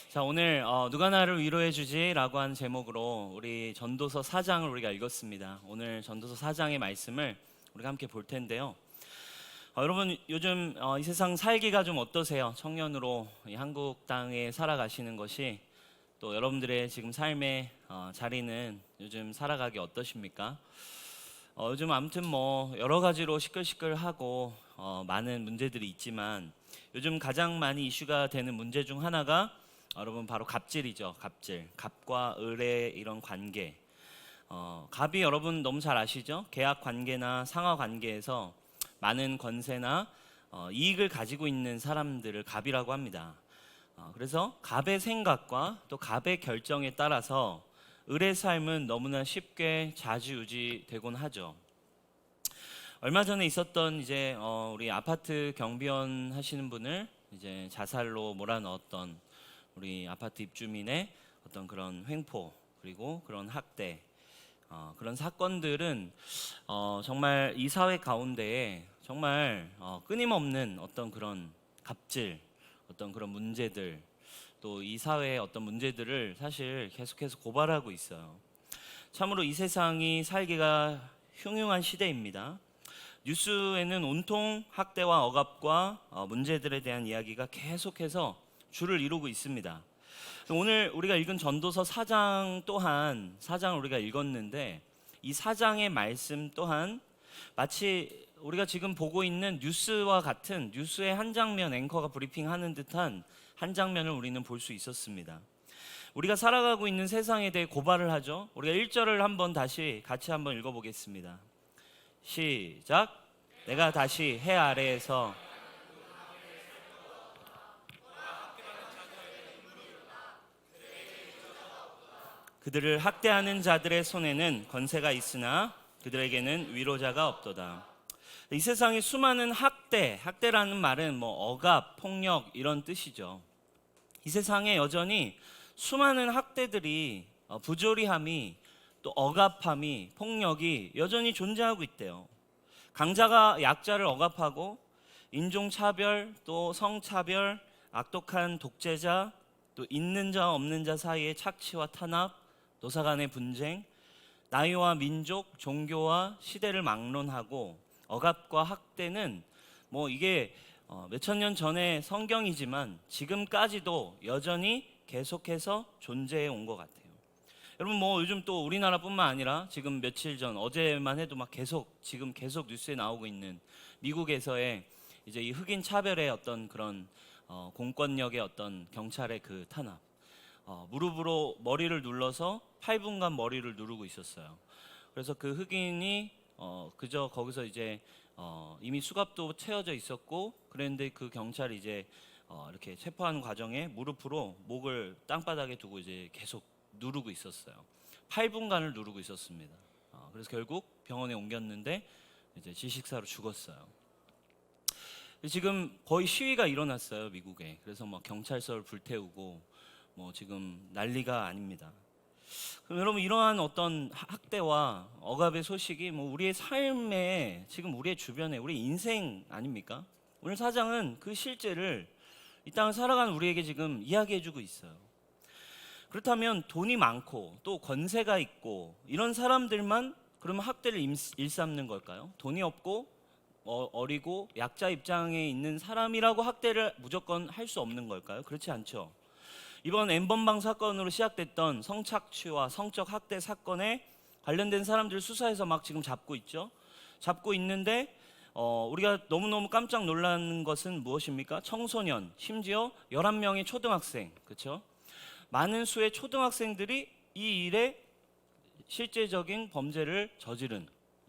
자, 오늘 누가 나를 위로해 주지라고 하는 제목으로 우리 전도서 4장을 우리가 읽었습니다. 오늘 전도서 4장의 말씀을 우리가 함께 볼 텐데요. 여러분 요즘 이 세상 살기가 좀 어떠세요? 청년으로 이 한국 땅에 살아가시는 것이 또 여러분들의 지금 삶의 자리는 요즘 살아가기 어떠십니까? 요즘 아무튼 뭐 여러 가지로 시끌시끌하고 많은 문제들이 있지만 요즘 가장 많이 이슈가 되는 문제 중 하나가 여러분 바로 갑질이죠. 갑질, 갑과 을의 이런 관계. 갑이 여러분 너무 잘 아시죠? 계약 관계나 상하 관계에서 많은 권세나 이익을 가지고 있는 사람들을 갑이라고 합니다. 그래서 갑의 생각과 또 갑의 결정에 따라서 을의 삶은 너무나 쉽게 좌지우지되곤 하죠. 얼마 전에 있었던 이제 우리 아파트 경비원 하시는 분을 이제 자살로 몰아넣었던 우리 아파트 입주민의 어떤 그런 횡포 그리고 그런 학대 그런 사건들은 정말 이 사회 가운데에 정말 끊임없는 어떤 그런 갑질, 어떤 그런 문제들 또 이 사회의 어떤 문제들을 사실 계속해서 고발하고 있어요. 참으로 이 세상이 살기가 흉흉한 시대입니다. 뉴스에는 온통 학대와 억압과 문제들에 대한 이야기가 계속해서 줄을 이루고 있습니다. 오늘 우리가 읽은 전도서 4장 또한 4장을 우리가 읽었는데 이 4장의 말씀 또한 마치 우리가 지금 보고 있는 뉴스와 같은 뉴스의 한 장면 앵커가 브리핑하는 듯한 한 장면을 우리는 볼 수 있었습니다. 우리가 살아가고 있는 세상에 대해 고발을 하죠. 우리가 1절을 한번 다시 같이 한번 읽어보겠습니다. 시작. 내가 다시 해 아래에서 그들을 학대하는 자들의 손에는 권세가 있으나 그들에게는 위로자가 없도다. 이 세상에 수많은 학대라는 말은 뭐 억압, 폭력 이런 뜻이죠. 이 세상에 여전히 수많은 학대들이 부조리함이 또 억압함이 폭력이 여전히 존재하고 있대요. 강자가 약자를 억압하고 인종차별 또 성차별, 악독한 독재자 또 있는 자 없는 자 사이의 착취와 탄압, 노사 간의 분쟁, 나이와 민족, 종교와 시대를 막론하고 억압과 학대는 뭐 이게 몇천 년 전의 성경이지만 지금까지도 여전히 계속해서 존재해 온 것 같아요. 여러분 뭐 요즘 또 우리나라뿐만 아니라 지금 며칠 전 어제만 해도 막 지금 계속 뉴스에 나오고 있는 미국에서의 이제 이 흑인 차별의 어떤 그런 공권력의 어떤 경찰의 그 탄압, 무릎으로 머리를 눌러서 8분간 머리를 누르고 있었어요. 그래서 그 흑인이 그저 거기서 이제 이미 수갑도 채워져 있었고 그랬는데 그 경찰이 이제 이렇게 체포하는 과정에 무릎으로 목을 땅바닥에 두고 이제 계속 누르고 있었어요. 8분간을 누르고 있었습니다. 그래서 결국 병원에 옮겼는데 이제 질식사로 죽었어요. 지금 거의 시위가 일어났어요, 미국에. 그래서 막 경찰서를 불태우고 뭐 지금 난리가 아닙니다. 그럼 여러분 이러한 어떤 학대와 억압의 소식이 뭐 우리의 삶에 지금 우리의 주변에 우리 인생 아닙니까? 오늘 사장은 그 실제를 이 땅을 살아가는 우리에게 지금 이야기해주고 있어요. 그렇다면 돈이 많고 또 권세가 있고 이런 사람들만 그러면 학대를 일삼는 걸까요? 돈이 없고 어리고 약자 입장에 있는 사람이라고 학대를 무조건 할 수 없는 걸까요? 그렇지 않죠. 이번 N번방 사건으로 시작됐던 성착취와 성적 학대 사건에 관련된 사람들 수사해서 막 지금 잡고 있죠. 잡고 있는데 우리가 너무너무 깜짝 놀라는 것은 무엇입니까? 청소년, 심지어 11명의 초등학생, 그렇죠? 많은 수의 초등학생들이 이 일에 실제적인 범죄를 저지른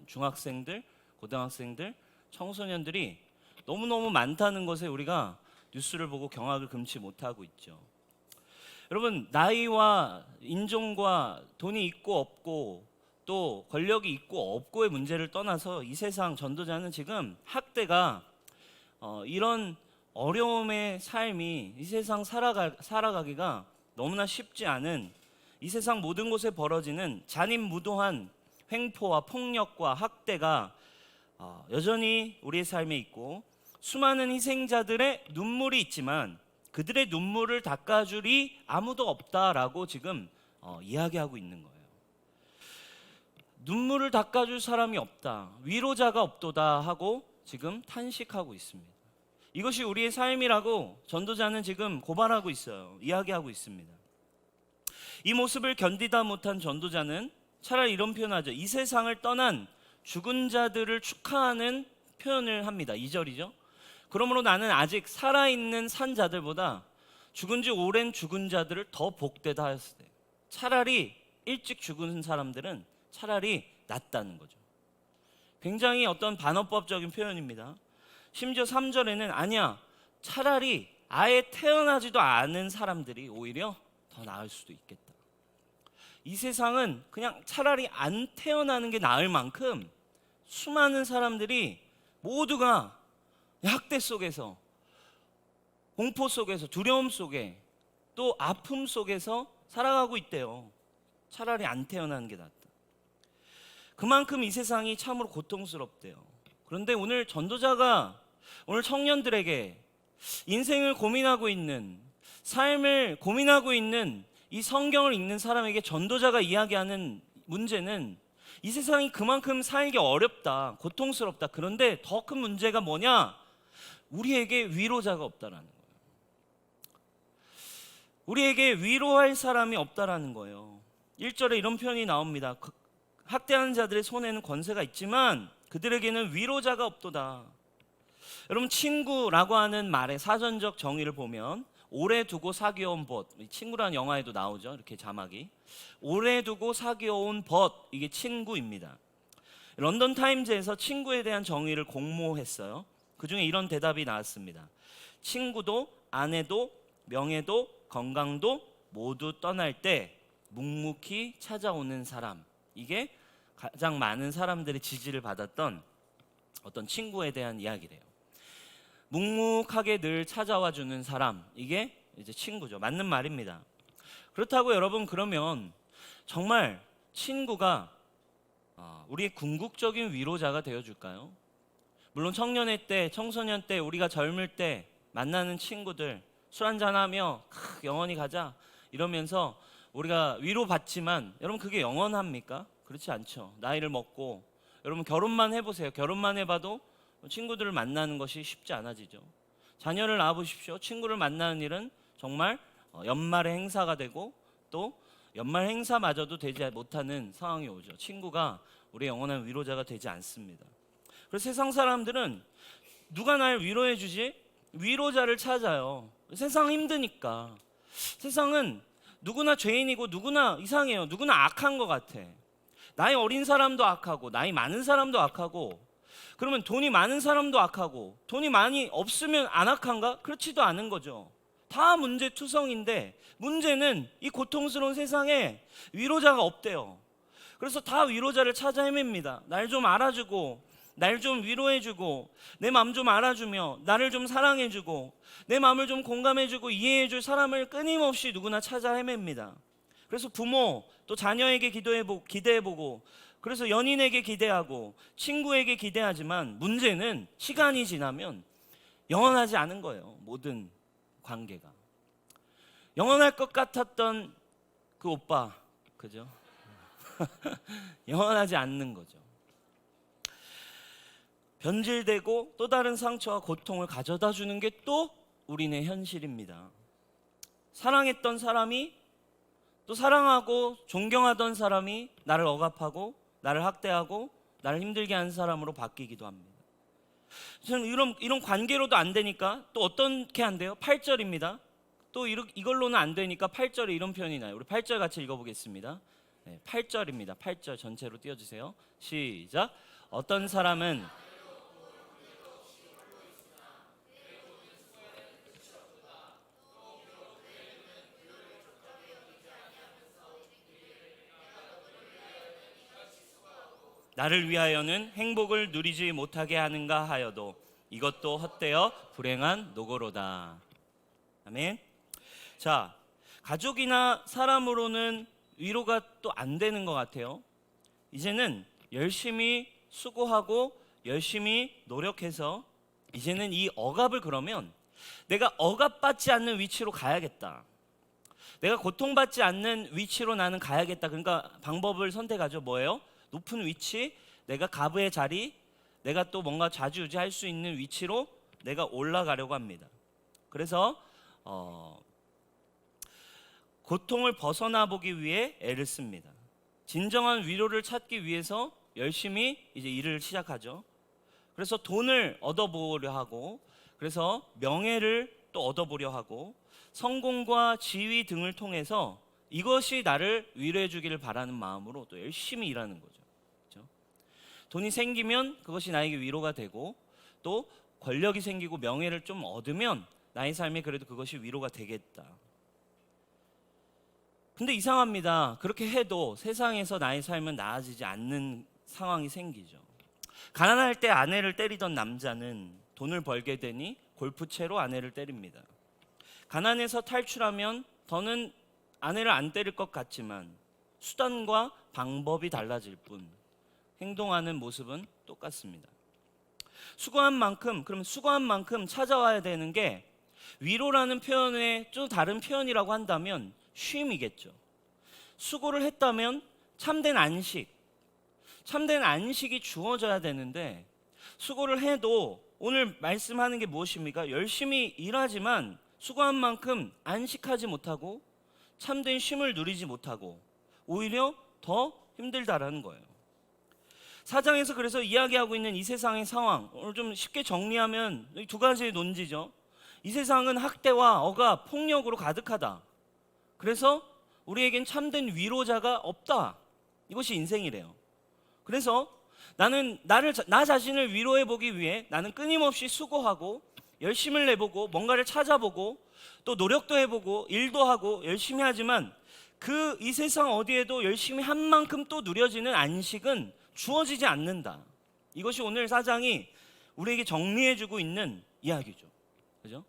중학생들, 고등학생들, 청소년들이 너무너무 많다는 것에 우리가 뉴스를 보고 경악을 금치 못하고 있죠. 여러분 나이와 인종과 돈이 있고 없고 또 권력이 있고 없고의 문제를 떠나서 이 세상 전도자는 지금 학대가 이런 어려움의 삶이 이 세상 살아가기가 너무나 쉽지 않은 이 세상 모든 곳에 벌어지는 잔인무도한 횡포와 폭력과 학대가 여전히 우리의 삶에 있고 수많은 희생자들의 눈물이 있지만 그들의 눈물을 닦아줄이 아무도 없다라고 지금 이야기하고 있는 거예요. 눈물을 닦아줄 사람이 없다, 위로자가 없도다 하고 지금 탄식하고 있습니다. 이것이 우리의 삶이라고 전도자는 지금 고발하고 있어요. 이야기하고 있습니다. 이 모습을 견디다 못한 전도자는 차라리 이런 표현하죠. 이 세상을 떠난 죽은 자들을 축하하는 표현을 합니다. 2절이죠. 그러므로 나는 아직 살아있는 산 자들보다 죽은 지 오랜 죽은 자들을 더 복되다 하였으되, 차라리 일찍 죽은 사람들은 차라리 낫다는 거죠. 굉장히 어떤 반어법적인 표현입니다. 심지어 3절에는 아니야, 차라리 아예 태어나지도 않은 사람들이 오히려 더 나을 수도 있겠다. 이 세상은 그냥 차라리 안 태어나는 게 나을 만큼 수많은 사람들이 모두가 학대 속에서, 공포 속에서, 두려움 속에, 또 아픔 속에서 살아가고 있대요. 차라리 안 태어나는 게 낫다. 그만큼 이 세상이 참으로 고통스럽대요. 그런데 오늘 전도자가 오늘 청년들에게 인생을 고민하고 있는, 삶을 고민하고 있는 이 성경을 읽는 사람에게 전도자가 이야기하는 문제는 이 세상이 그만큼 살기 어렵다, 고통스럽다. 그런데 더 큰 문제가 뭐냐? 우리에게 위로자가 없다라는 거예요. 우리에게 위로할 사람이 없다라는 거예요. 1절에 이런 표현이 나옵니다. 학대하는 자들의 손에는 권세가 있지만 그들에게는 위로자가 없도다. 여러분, 친구라고 하는 말의 사전적 정의를 보면 오래 두고 사귀어온 벗, 친구라는 영화에도 나오죠. 이렇게 자막이 오래 두고 사귀어온 벗, 이게 친구입니다. 런던 타임즈에서 친구에 대한 정의를 공모했어요. 그 중에 이런 대답이 나왔습니다. 친구도 아내도 명예도 건강도 모두 떠날 때 묵묵히 찾아오는 사람, 이게 가장 많은 사람들의 지지를 받았던 어떤 친구에 대한 이야기래요. 묵묵하게 늘 찾아와 주는 사람, 이게 이제 친구죠. 맞는 말입니다. 그렇다고 여러분, 그러면 정말 친구가 우리의 궁극적인 위로자가 되어줄까요? 물론 청년의 때, 청소년 때, 우리가 젊을 때 만나는 친구들, 술 한잔하며 영원히 가자 이러면서 우리가 위로받지만, 여러분 그게 영원합니까? 그렇지 않죠. 나이를 먹고 여러분 결혼만 해보세요. 결혼만 해봐도 친구들을 만나는 것이 쉽지 않아지죠. 자녀를 낳아보십시오. 친구를 만나는 일은 정말 연말의 행사가 되고 또 연말 행사마저도 되지 못하는 상황이 오죠. 친구가 우리의 영원한 위로자가 되지 않습니다. 그래서 세상 사람들은 누가 날 위로해 주지? 위로자를 찾아요. 세상 힘드니까. 세상은 누구나 죄인이고 누구나 이상해요. 누구나 악한 것 같아. 나이 어린 사람도 악하고 나이 많은 사람도 악하고, 그러면 돈이 많은 사람도 악하고 돈이 많이 없으면 안 악한가? 그렇지도 않은 거죠. 다 문제투성인데 문제는 이 고통스러운 세상에 위로자가 없대요. 그래서 다 위로자를 찾아 헤맵니다. 날 좀 알아주고, 날 좀 위로해주고, 내 마음 좀 알아주며 나를 좀 사랑해주고, 내 마음을 좀 공감해주고 이해해줄 사람을 끊임없이 누구나 찾아 헤맵니다. 그래서 부모, 또 자녀에게 기대해보고, 그래서 연인에게 기대하고 친구에게 기대하지만 문제는 시간이 지나면 영원하지 않은 거예요. 모든 관계가 영원할 것 같았던 그 오빠, 그죠? 영원하지 않는 거죠. 변질되고 또 다른 상처와 고통을 가져다 주는 게 또 우리네 현실입니다. 사랑했던 사람이, 또 사랑하고 존경하던 사람이 나를 억압하고 나를 학대하고 나를 힘들게 하는 사람으로 바뀌기도 합니다. 저는 이런 관계로도 안 되니까 또 어떻게 안 돼요? 8절입니다. 또 이걸로는 안 되니까 8절에 이런 표현이 나요. 우리 8절 같이 읽어보겠습니다. 8절입니다. 8절 전체로 띄워주세요. 시작. 어떤 사람은 나를 위하여는 행복을 누리지 못하게 하는가 하여도 이것도 헛되어 불행한 노고로다. 아멘. 자, 가족이나 사람으로는 위로가 또 안 되는 것 같아요. 이제는 열심히 수고하고 열심히 노력해서 이제는 이 억압을 그러면 내가 억압받지 않는 위치로 가야겠다. 내가 고통받지 않는 위치로 나는 가야겠다. 그러니까 방법을 선택하죠. 뭐예요? 높은 위치, 내가 가부의 자리, 내가 또 뭔가 좌지우지할 수 있는 위치로 내가 올라가려고 합니다. 그래서 고통을 벗어나 보기 위해 애를 씁니다. 진정한 위로를 찾기 위해서 열심히 이제 일을 시작하죠. 그래서 돈을 얻어보려 하고, 그래서 명예를 또 얻어보려 하고, 성공과 지위 등을 통해서 이것이 나를 위로해 주기를 바라는 마음으로 또 열심히 일하는 거죠. 그렇죠? 돈이 생기면 그것이 나에게 위로가 되고, 또 권력이 생기고 명예를 좀 얻으면 나의 삶에 그래도 그것이 위로가 되겠다. 근데 이상합니다. 그렇게 해도 세상에서 나의 삶은 나아지지 않는 상황이 생기죠. 가난할 때 아내를 때리던 남자는 돈을 벌게 되니 골프채로 아내를 때립니다. 가난에서 탈출하면 더는 아내를 안 때릴 것 같지만 수단과 방법이 달라질 뿐 행동하는 모습은 똑같습니다. 수고한 만큼 찾아와야 되는 게 위로라는 표현의 좀 다른 표현이라고 한다면 쉼이겠죠. 수고를 했다면 참된 안식이 주어져야 되는데, 수고를 해도 오늘 말씀하는 게 무엇입니까? 열심히 일하지만 수고한 만큼 안식하지 못하고 참된 쉼을 누리지 못하고 오히려 더 힘들다라는 거예요. 사장에서 그래서 이야기하고 있는 이 세상의 상황, 오늘 좀 쉽게 정리하면 두 가지의 논지죠. 이 세상은 학대와 억압, 폭력으로 가득하다. 그래서 우리에겐 참된 위로자가 없다. 이것이 인생이래요. 그래서 나는 나 자신을 위로해 보기 위해 나는 끊임없이 수고하고 열심을 내보고 뭔가를 찾아보고 또 노력도 해보고 일도 하고 열심히 하지만 이 세상 어디에도 열심히 한 만큼 또 누려지는 안식은 주어지지 않는다. 이것이 오늘 사장이 우리에게 정리해주고 있는 이야기죠. 그죠?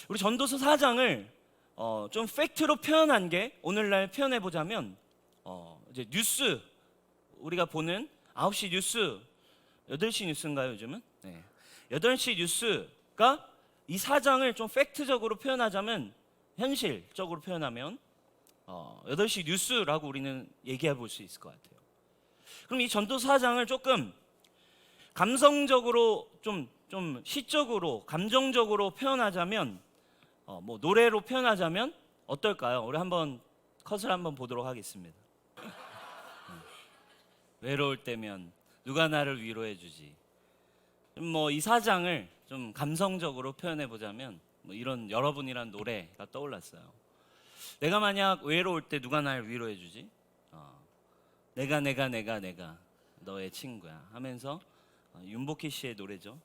우리 전도서 4장을 좀 팩트로 표현한 게 오늘날 표현해 보자면 이제 뉴스, 우리가 보는 9시 뉴스, 8시 뉴스인가요 요즘은? 네. 8시 뉴스가 이 4장을 좀 팩트적으로 표현하자면, 현실적으로 표현하면 8시 뉴스라고 우리는 얘기해 볼 수 있을 것 같아요. 그럼 이 전도서 4장을 조금 감성적으로 좀 시적으로 감정적으로 표현하자면, 뭐 노래로 표현하자면 어떨까요? 우리 한번 컷을 한번 보도록 하겠습니다. 외로울 때면 누가 나를 위로해 주지. 뭐 이 사장을 좀 감성적으로 표현해 보자면 뭐 이런 여러분이란 노래가 떠올랐어요. 내가 만약 외로울 때 누가 나를 위로해 주지? 내가 너의 친구야 하면서 윤복희 씨의 노래죠.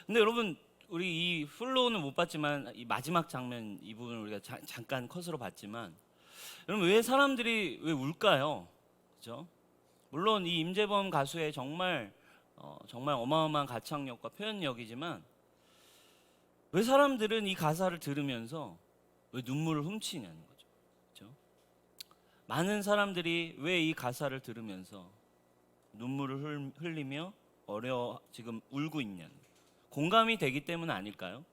근데 여러분, 우리 이 플로우는 못 봤지만 이 마지막 장면 이 부분을 우리가 잠깐 컷으로 봤지만, 여러분 왜 사람들이 왜 울까요? 그렇죠? 물론 이 임재범 가수의 정말 어마어마한 가창력과 표현력이지만 왜 사람들은 이 가사를 들으면서 왜 눈물을 훔치냐는 거죠. 그렇죠? 많은 사람들이 왜 이 가사를 들으면서 눈물을 흘리며 지금 울고 있냐는, 공감이 되기 때문 아닐까요?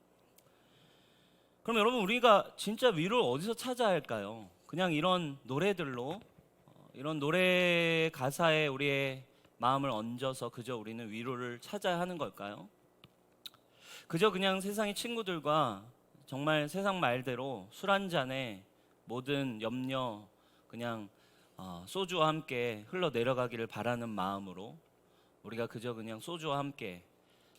그럼 여러분, 우리가 진짜 위로를 어디서 찾아야 할까요? 그냥 이런 노래들로, 이런 노래 가사에 우리의 마음을 얹어서 그저 우리는 위로를 찾아야 하는 걸까요? 그저 그냥 세상의 친구들과 정말 세상 말대로 술 한 잔에 모든 염려 그냥 소주와 함께 흘러내려가기를 바라는 마음으로 우리가 그저 그냥 소주와 함께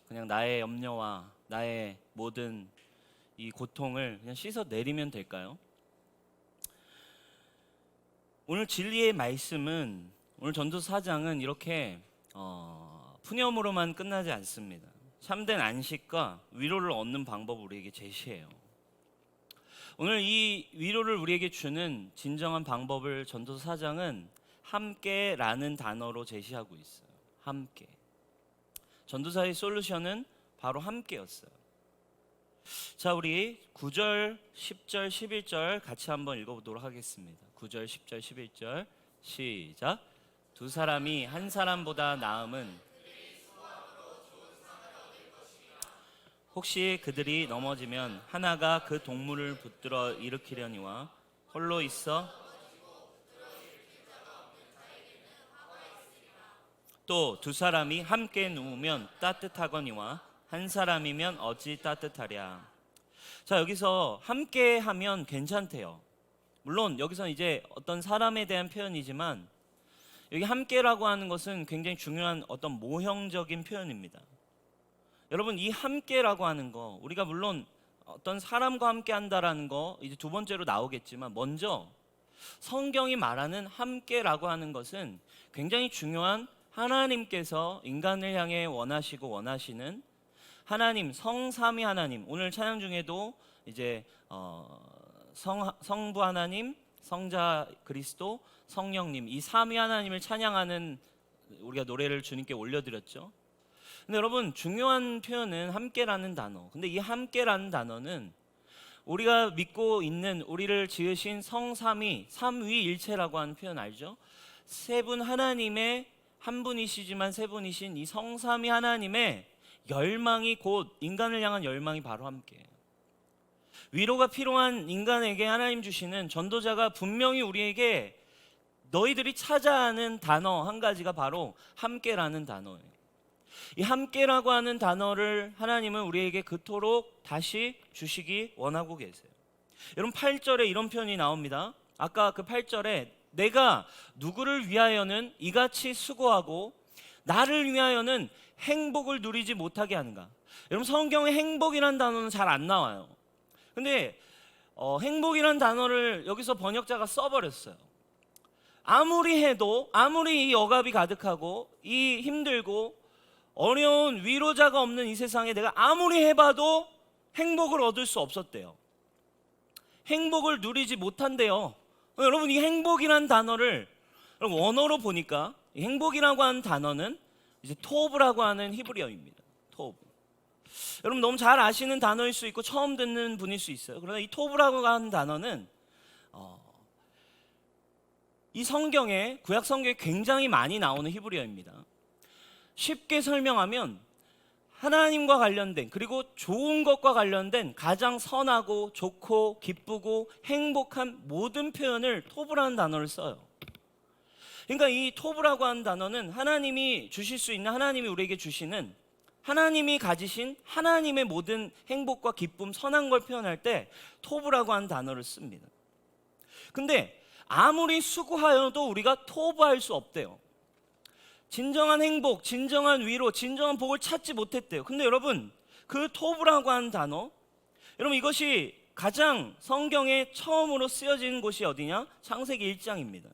그냥 나의 염려와 나의 모든 이 고통을 그냥 씻어내리면 될까요? 오늘 진리의 말씀은, 오늘 전도서 4장은 이렇게 푸념으로만 끝나지 않습니다. 참된 안식과 위로를 얻는 방법을 우리에게 제시해요. 오늘 이 위로를 우리에게 주는 진정한 방법을 전도서 4장은 함께라는 단어로 제시하고 있어요. 함께. 전도사의 솔루션은 바로 함께였어요. 자, 우리 9절, 10절, 11절 같이 한번 읽어보도록 하겠습니다. 9절, 10절, 11절 시작. 두 사람이 한 사람보다 나음은 혹시 그들이 넘어지면 하나가 그 동물을 붙들어 일으키려니와 홀로 있어 또 두 사람이 함께 누우면 따뜻하거니와 한 사람이면 어찌 따뜻하랴. 자, 여기서 함께 하면 괜찮대요. 물론 여기서 이제 어떤 사람에 대한 표현이지만 여기 함께라고 하는 것은 굉장히 중요한 어떤 모형적인 표현입니다. 여러분, 이 함께라고 하는 거, 우리가 물론 어떤 사람과 함께 한다라는 거 이제 두 번째로 나오겠지만, 먼저 성경이 말하는 함께라고 하는 것은 굉장히 중요한, 하나님께서 인간을 향해 원하시고 원하시는 하나님, 성삼위 하나님, 오늘 찬양 중에도 이제 성부 하나님, 성자 그리스도, 성령님, 이 삼위 하나님을 찬양하는 우리가 노래를 주님께 올려드렸죠. 근데 여러분, 중요한 표현은 함께라는 단어. 근데 이 함께라는 단어는 우리가 믿고 있는, 우리를 지으신 성삼위, 삼위일체라고 하는 표현 알죠? 세 분 하나님의, 한 분이시지만 세 분이신 이 성삼위 하나님의 열망이, 곧 인간을 향한 열망이 바로 함께예요. 위로가 필요한 인간에게 하나님 주시는, 전도자가 분명히 우리에게 너희들이 찾아야 하는 단어 한 가지가 바로 함께라는 단어예요. 이 함께라고 하는 단어를 하나님은 우리에게 그토록 다시 주시기 원하고 계세요. 여러분, 8절에 이런 표현이 나옵니다. 아까 그 8절에 내가 누구를 위하여는 이같이 수고하고 나를 위하여는 행복을 누리지 못하게 하는가. 여러분, 성경에 행복이란 단어는 잘 안 나와요. 근데 행복이란 단어를 여기서 번역자가 써버렸어요. 아무리 해도, 아무리 이 억압이 가득하고 이 힘들고 어려운 위로자가 없는 이 세상에 내가 아무리 해봐도 행복을 얻을 수 없었대요. 행복을 누리지 못한대요. 여러분, 이 행복이란 단어를 원어로 보니까, 이 행복이라고 하는 단어는 이제 토브라고 하는 히브리어입니다. 토브. 여러분, 너무 잘 아시는 단어일 수 있고 처음 듣는 분일 수 있어요. 그러나 이 토브라고 하는 단어는 이 성경에, 구약 성경에 굉장히 많이 나오는 히브리어입니다. 쉽게 설명하면 하나님과 관련된, 그리고 좋은 것과 관련된 가장 선하고 좋고 기쁘고 행복한 모든 표현을 토브라는 단어를 써요. 그러니까 이 토브라고 하는 단어는 하나님이 주실 수 있는, 하나님이 우리에게 주시는, 하나님이 가지신 하나님의 모든 행복과 기쁨, 선한 걸 표현할 때 토브라고 하는 단어를 씁니다. 근데 아무리 수고하여도 우리가 토브할 수 없대요. 진정한 행복, 진정한 위로, 진정한 복을 찾지 못했대요. 근데 여러분, 그 토브라고 하는 단어, 여러분, 이것이 가장 성경에 처음으로 쓰여진 곳이 어디냐? 창세기 1장입니다.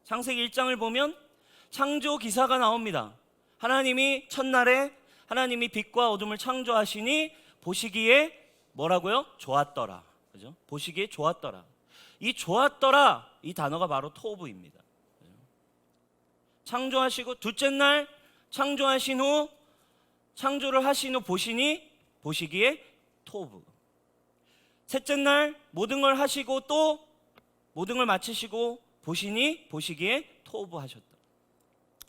창세기 1장을 보면 창조 기사가 나옵니다. 하나님이 첫날에 하나님이 빛과 어둠을 창조하시니 보시기에 뭐라고요? 좋았더라. 그죠? 보시기에 좋았더라. 이 좋았더라, 이 단어가 바로 토브입니다. 창조하시고 둘째 날 창조하신 후, 창조를 하신 후 보시니 보시기에 토브. 셋째 날 모든 걸 하시고 또 모든 걸 마치시고 보시니 보시기에 토브 하셨다.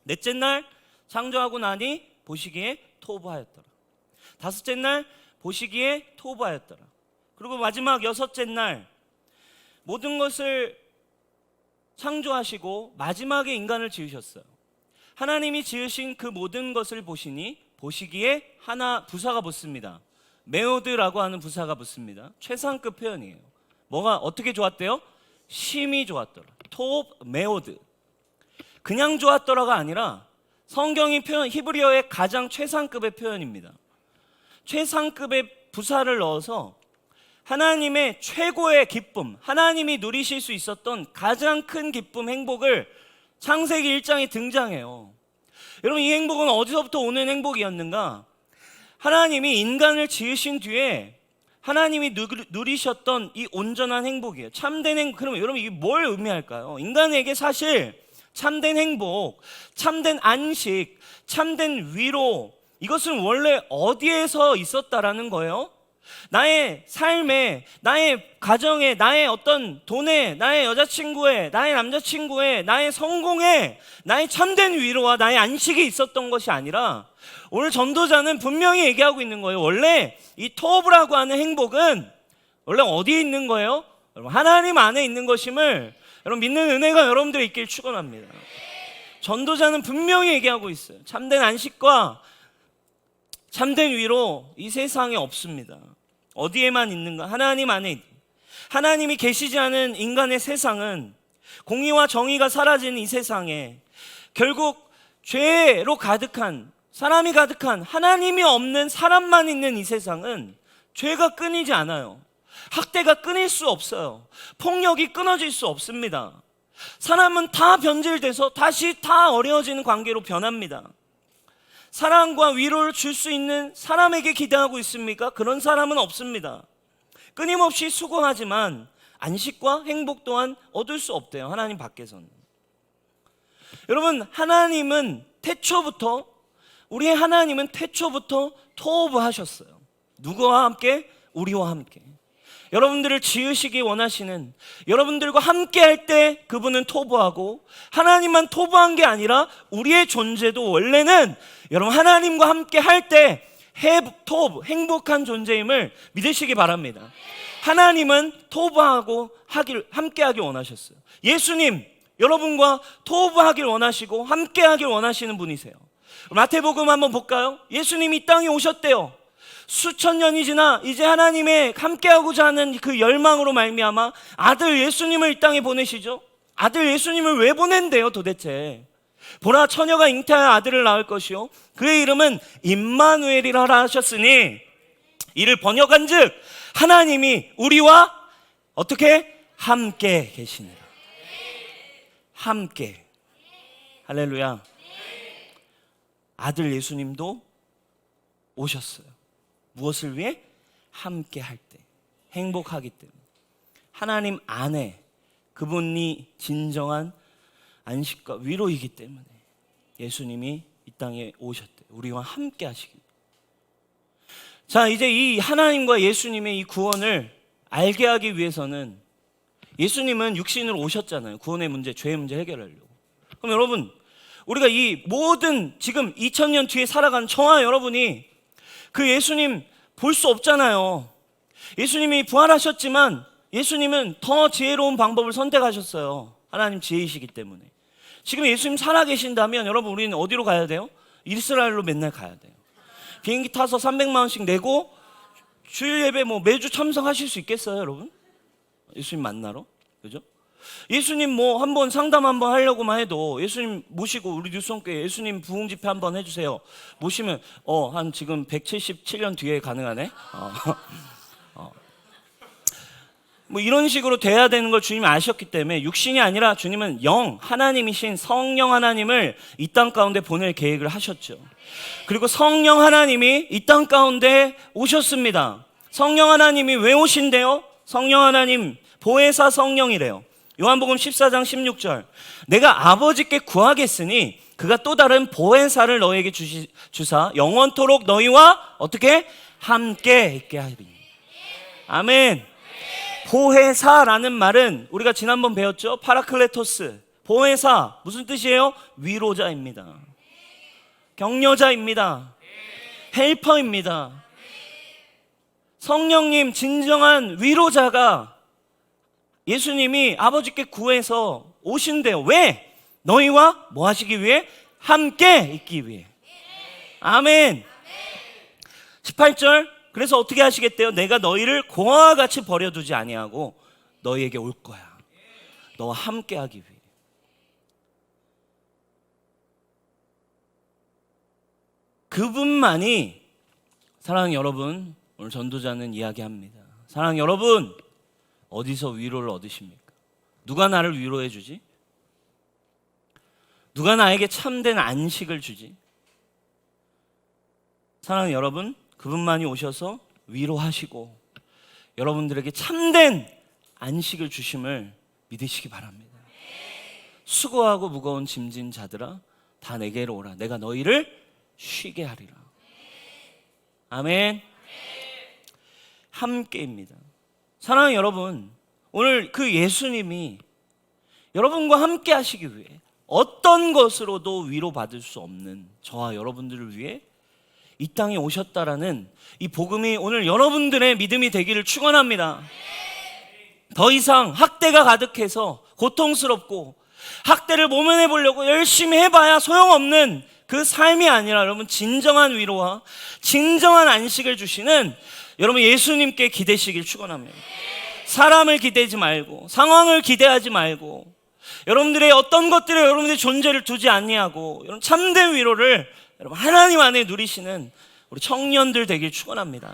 넷째 날 창조하고 나니 보시기에 토브 하였더라. 다섯째 날 보시기에 토브 하였더라. 그리고 마지막 여섯째 날 모든 것을 창조하시고 마지막에 인간을 지으셨어요. 하나님이 지으신 그 모든 것을 보시니 보시기에 하나 부사가 붙습니다. 메오드라고 하는 부사가 붙습니다. 최상급 표현이에요. 뭐가 어떻게 좋았대요? 심히 좋았더라. 톱 메오드. 그냥 좋았더라가 아니라 성경이 표현, 히브리어의 가장 최상급의 표현입니다. 최상급의 부사를 넣어서 하나님의 최고의 기쁨, 하나님이 누리실 수 있었던 가장 큰 기쁨, 행복을 창세기 1장에 등장해요. 여러분, 이 행복은 어디서부터 오는 행복이었는가? 하나님이 인간을 지으신 뒤에 하나님이 누리셨던 이 온전한 행복이에요. 참된 행복. 그러면 여러분, 이게 뭘 의미할까요? 인간에게 사실 참된 행복, 참된 안식, 참된 위로, 이것은 원래 어디에서 있었다라는 거예요? 나의 삶에, 나의 가정에, 나의 어떤 돈에, 나의 여자친구에, 나의 남자친구에, 나의 성공에, 나의 참된 위로와 나의 안식이 있었던 것이 아니라 오늘 전도자는 분명히 얘기하고 있는 거예요. 원래 이 토브라고 하는 행복은 원래 어디에 있는 거예요? 여러분, 하나님 안에 있는 것임을 여러분 믿는 은혜가 여러분들이 있길 축원합니다. 전도자는 분명히 얘기하고 있어요. 참된 안식과 참된 위로 이 세상에 없습니다. 어디에만 있는가? 하나님 안에. 하나님이 계시지 않은 인간의 세상은, 공의와 정의가 사라진 이 세상에 결국 죄로 가득한, 사람이 가득한, 하나님이 없는 사람만 있는 이 세상은 죄가 끊이지 않아요. 학대가 끊일 수 없어요. 폭력이 끊어질 수 없습니다. 사람은 다 변질돼서 다시 다 어려워지는 관계로 변합니다. 사랑과 위로를 줄 수 있는 사람에게 기대하고 있습니까? 그런 사람은 없습니다. 끊임없이 수고하지만 안식과 행복 또한 얻을 수 없대요. 하나님 밖에서는. 여러분, 하나님은 태초부터, 우리의 하나님은 태초부터 토부하셨어요. 누구와 함께? 우리와 함께. 여러분들을 지으시기 원하시는, 여러분들과 함께 할 때 그분은 토부하고, 하나님만 토부한 게 아니라 우리의 존재도 원래는 여러분 하나님과 함께 할 때 행복한 존재임을 믿으시기 바랍니다. 하나님은 토부하고 함께 하길 원하셨어요. 예수님, 여러분과 토부하길 원하시고 함께 하길 원하시는 분이세요. 마태복음 한번 볼까요? 예수님이 이 땅에 오셨대요. 수천 년이 지나 이제 하나님의 함께하고자 하는 그 열망으로 말미암아 아들 예수님을 이 땅에 보내시죠. 아들 예수님을 왜 보낸대요 도대체? 보라, 처녀가 잉태하여 아들을 낳을 것이요 그의 이름은 임마누엘이라 하셨으니, 이를 번역한즉 하나님이 우리와 어떻게 함께 계시니라. 함께. 할렐루야. 아들 예수님도 오셨어요. 무엇을 위해? 함께 할 때, 행복하기 때문에. 하나님 안에 그분이 진정한 안식과 위로이기 때문에 예수님이 이 땅에 오셨대. 우리와 함께 하시기. 자, 이제 이 하나님과 예수님의 이 구원을 알게 하기 위해서는, 예수님은 육신으로 오셨잖아요. 구원의 문제, 죄의 문제 해결하려고. 그럼 여러분, 우리가 이 모든 지금 2000년 뒤에 살아가는 저와 여러분이 그 예수님 볼 수 없잖아요. 예수님이 부활하셨지만 예수님은 더 지혜로운 방법을 선택하셨어요. 하나님 지혜이시기 때문에. 지금 예수님 살아계신다면 여러분, 우리는 어디로 가야 돼요? 이스라엘로 맨날 가야 돼요. 비행기 타서 300만 원씩 내고 주일 예배 매주 참석하실 수 있겠어요, 여러분? 예수님 만나러? 그죠? 예수님 한번 상담 한번 하려고만 해도 예수님 모시고 우리 뉴스원교회 예수님 부흥 집회 한번 해주세요. 모시면 한 지금 177년 뒤에 가능하네. 이런 식으로 돼야 되는 걸 주님이 아셨기 때문에, 육신이 아니라 주님은 영, 하나님이신 성령 하나님을 이 땅 가운데 보낼 계획을 하셨죠. 그리고 성령 하나님이 이 땅 가운데 오셨습니다. 성령 하나님이 왜 오신대요? 성령 하나님 보혜사 성령이래요. 요한복음 14장 16절, 내가 아버지께 구하겠으니 그가 또 다른 보혜사를 너에게 주사 영원토록 너희와 어떻게? 함께 있게 하리니. 아멘. 보혜사라는 말은 우리가 지난번 배웠죠? 파라클레토스. 보혜사 무슨 뜻이에요? 위로자입니다. 격려자입니다. 헬퍼입니다. 성령님, 진정한 위로자가 예수님이 아버지께 구해서 오신대요. 왜? 너희와 뭐 하시기 위해? 함께 있기 위해. 아멘. 18절, 그래서 어떻게 하시겠대요? 내가 너희를 공화와 같이 버려두지 아니하고 너희에게 올 거야. 너와 함께 하기 위해. 그분만이, 사랑하는 여러분, 오늘 전도자는 이야기합니다. 사랑하는 여러분, 어디서 위로를 얻으십니까? 누가 나를 위로해 주지? 누가 나에게 참된 안식을 주지? 사랑하는 여러분, 그분만이 오셔서 위로하시고 여러분들에게 참된 안식을 주심을 믿으시기 바랍니다. 수고하고 무거운 짐진 자들아 다 내게로 오라. 내가 너희를 쉬게 하리라. 아멘. 함께입니다. 사랑하는 여러분, 오늘 그 예수님이 여러분과 함께 하시기 위해 어떤 것으로도 위로받을 수 없는 저와 여러분들을 위해 이 땅에 오셨다라는 이 복음이 오늘 여러분들의 믿음이 되기를 축원합니다. 더 이상 학대가 가득해서 고통스럽고 학대를 모면해 보려고 열심히 해봐야 소용없는 그 삶이 아니라 여러분, 진정한 위로와 진정한 안식을 주시는 여러분 예수님께 기대시길 축원합니다. 사람을 기대지 말고, 상황을 기대하지 말고, 여러분들의 어떤 것들에 여러분들의 존재를 두지 아니하고, 여러분 참된 위로를 여러분 하나님 안에 누리시는 우리 청년들 되길 축원합니다.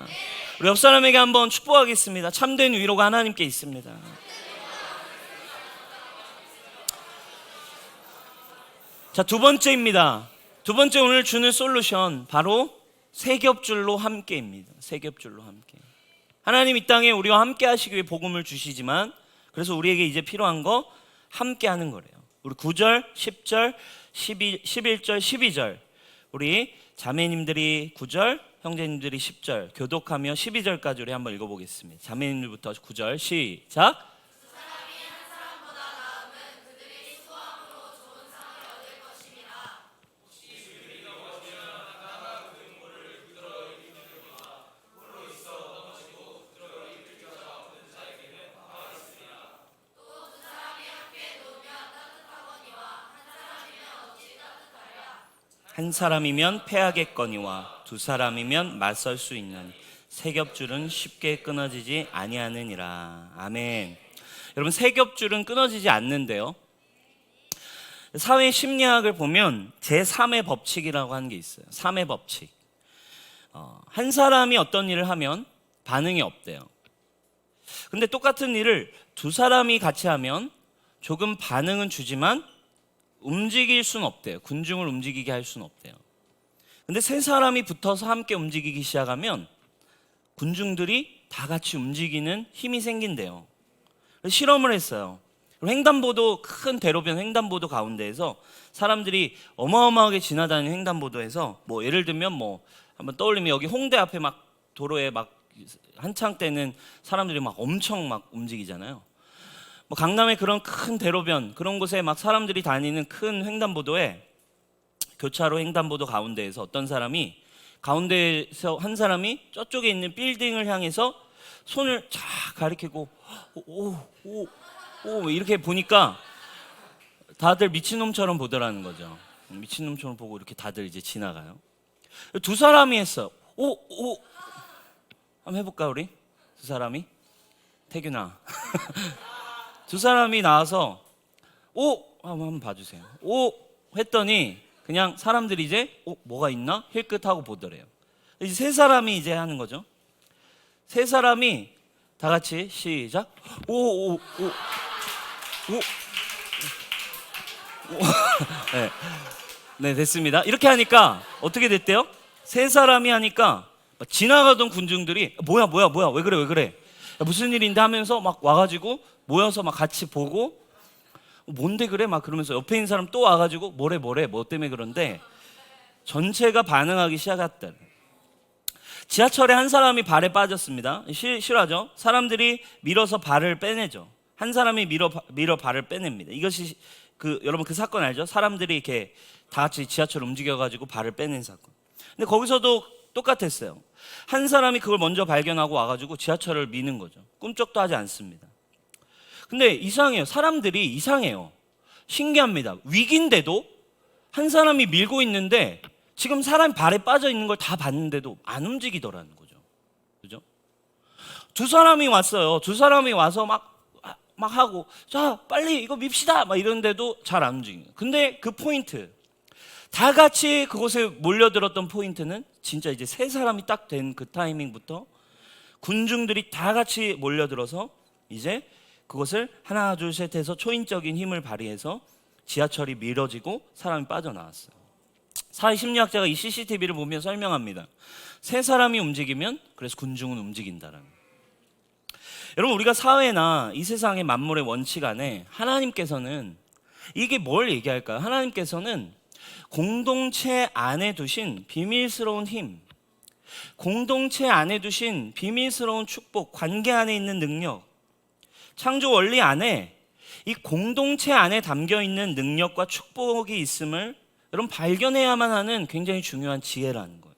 우리 옆 사람에게 한번 축복하겠습니다. 참된 위로가 하나님께 있습니다. 자, 두 번째입니다. 두 번째 오늘 주는 솔루션, 바로 세 겹줄로 함께입니다. 세 겹줄로 함께. 하나님 이 땅에 우리와 함께 하시기 위해 복음을 주시지만, 그래서 우리에게 이제 필요한 거 함께 하는 거래요. 우리 9절, 10절, 11절, 12절, 우리 자매님들이 9절, 형제님들이 10절 교독하며 12절까지 우리 한번 읽어보겠습니다. 자매님들부터 9절 시작. 한 사람이면 패하겠거니와 두 사람이면 맞설 수 있나니 세 겹줄은 쉽게 끊어지지 아니하느니라. 아멘. 여러분, 세 겹줄은 끊어지지 않는데요, 사회 심리학을 보면 제3의 법칙이라고 하는 게 있어요. 3의 법칙. 한 사람이 어떤 일을 하면 반응이 없대요. 근데 똑같은 일을 두 사람이 같이 하면 조금 반응은 주지만 움직일 수는 없대요. 군중을 움직이게 할 수는 없대요. 근데 세 사람이 붙어서 함께 움직이기 시작하면 군중들이 다 같이 움직이는 힘이 생긴대요. 실험을 했어요. 횡단보도, 큰 대로변 횡단보도 가운데에서 사람들이 어마어마하게 지나다니는 횡단보도에서 뭐 예를 들면 뭐 한번 떠올리면 여기 홍대 앞에 막 도로에 막 한창 때는 사람들이 막 엄청 막 움직이잖아요. 뭐 강남의 그런 큰 대로변, 그런 곳에 막 사람들이 다니는 큰 횡단보도에, 교차로 횡단보도 가운데에서 어떤 사람이, 가운데에서 한 사람이 저쪽에 있는 빌딩을 향해서 손을 쫙 가리키고 오 이렇게 보니까 다들 미친놈처럼 보더라는 거죠. 미친놈처럼 보고 이렇게 다들 이제 지나가요. 두 사람이 했어요. 오 한번 해볼까 우리? 두 사람이? 태균아 두 사람이 나와서 오 한번 봐주세요. 오 했더니 그냥 사람들이 이제 뭐가 있나? 힐끗하고 보더래요. 이제 세 사람이 이제 하는 거죠. 세 사람이 다 같이 시작. 오 네, 됐습니다. 이렇게 하니까 어떻게 됐대요? 세 사람이 하니까 지나가던 군중들이 뭐야 왜 그래 무슨 일인데 하면서 막 와가지고 모여서 막 같이 보고 뭔데 그래 막 그러면서 옆에 있는 사람 또 와가지고 뭐래 뭐 때문에 그런데 전체가 반응하기 시작했다. 지하철에 한 사람이 발에 빠졌습니다. 실화죠. 사람들이 밀어서 발을 빼내죠. 한 사람이 밀어 발을 빼냅니다. 이것이 여러분 그 사건 알죠? 사람들이 이렇게 다 같이 지하철 움직여가지고 발을 빼낸 사건. 근데 거기서도 똑같았어요. 한 사람이 그걸 먼저 발견하고 와가지고 지하철을 미는 거죠. 꿈쩍도 하지 않습니다. 근데 이상해요. 사람들이 이상해요. 신기합니다. 위기인데도 한 사람이 밀고 있는데 지금 사람이 발에 빠져 있는 걸 다 봤는데도 안 움직이더라는 거죠. 그죠? 두 사람이 왔어요. 두 사람이 와서 막 하고 자 빨리 이거 밉시다 막 이런데도 잘 안 움직여요. 근데 그 포인트, 다 같이 그곳에 몰려들었던 포인트는 진짜 이제 세 사람이 딱 된 그 타이밍부터 군중들이 다 같이 몰려들어서 이제 그것을 하나 둘 셋 해서 초인적인 힘을 발휘해서 지하철이 밀어지고 사람이 빠져나왔어요. 사회 심리학자가 이 CCTV를 보며 설명합니다. 세 사람이 움직이면 그래서 군중은 움직인다라는 거예요. 여러분, 우리가 사회나 이 세상의 만물의 원칙 안에 하나님께서는 이게 뭘 얘기할까요? 하나님께서는 공동체 안에 두신 비밀스러운 힘, 공동체 안에 두신 비밀스러운 축복, 관계 안에 있는 능력, 창조 원리 안에 이 공동체 안에 담겨 있는 능력과 축복이 있음을 여러분 발견해야만 하는 굉장히 중요한 지혜라는 거예요.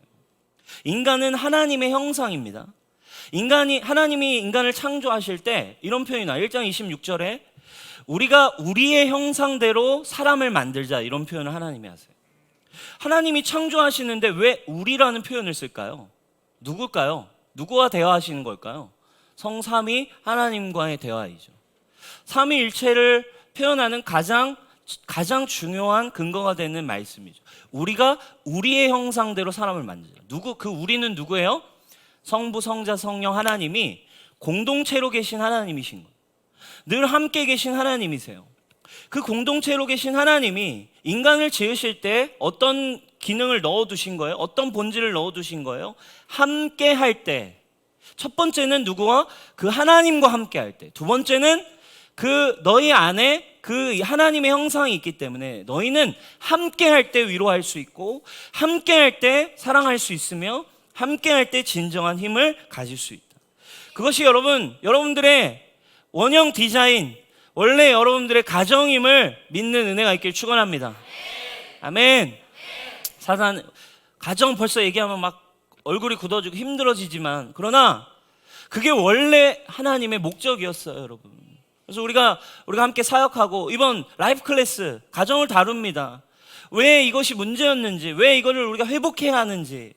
인간은 하나님의 형상입니다. 하나님이 인간을 창조하실 때 이런 표현이 나와요. 1장 26절에 우리가 우리의 형상대로 사람을 만들자, 이런 표현을 하나님이 하세요. 하나님이 창조하시는데 왜 우리라는 표현을 쓸까요? 누굴까요? 누구와 대화하시는 걸까요? 성삼위 하나님과의 대화이죠. 삼위일체를 표현하는 가장 중요한 근거가 되는 말씀이죠. 우리가 우리의 형상대로 사람을 만들자. 그 우리는 누구예요? 성부, 성자, 성령 하나님이 공동체로 계신 하나님이신 거예요. 늘 함께 계신 하나님이세요. 그 공동체로 계신 하나님이 인간을 지으실 때 어떤 기능을 넣어두신 거예요? 어떤 본질을 넣어두신 거예요? 함께 할 때. 첫 번째는 누구와? 그 하나님과 함께 할 때. 두 번째는 그 너희 안에 그 하나님의 형상이 있기 때문에 너희는 함께 할 때 위로할 수 있고, 함께 할 때 사랑할 수 있으며, 함께 할 때 진정한 힘을 가질 수 있다. 그것이 여러분들의 원형 디자인, 원래 여러분들의 가정임을 믿는 은혜가 있길 축원합니다. 아멘. 가정 벌써 얘기하면 막 얼굴이 굳어지고 힘들어지지만, 그러나 그게 원래 하나님의 목적이었어요, 여러분. 그래서 우리가 함께 사역하고 이번 라이프 클래스 가정을 다룹니다. 왜 이것이 문제였는지, 왜 이거를 우리가 회복해야 하는지,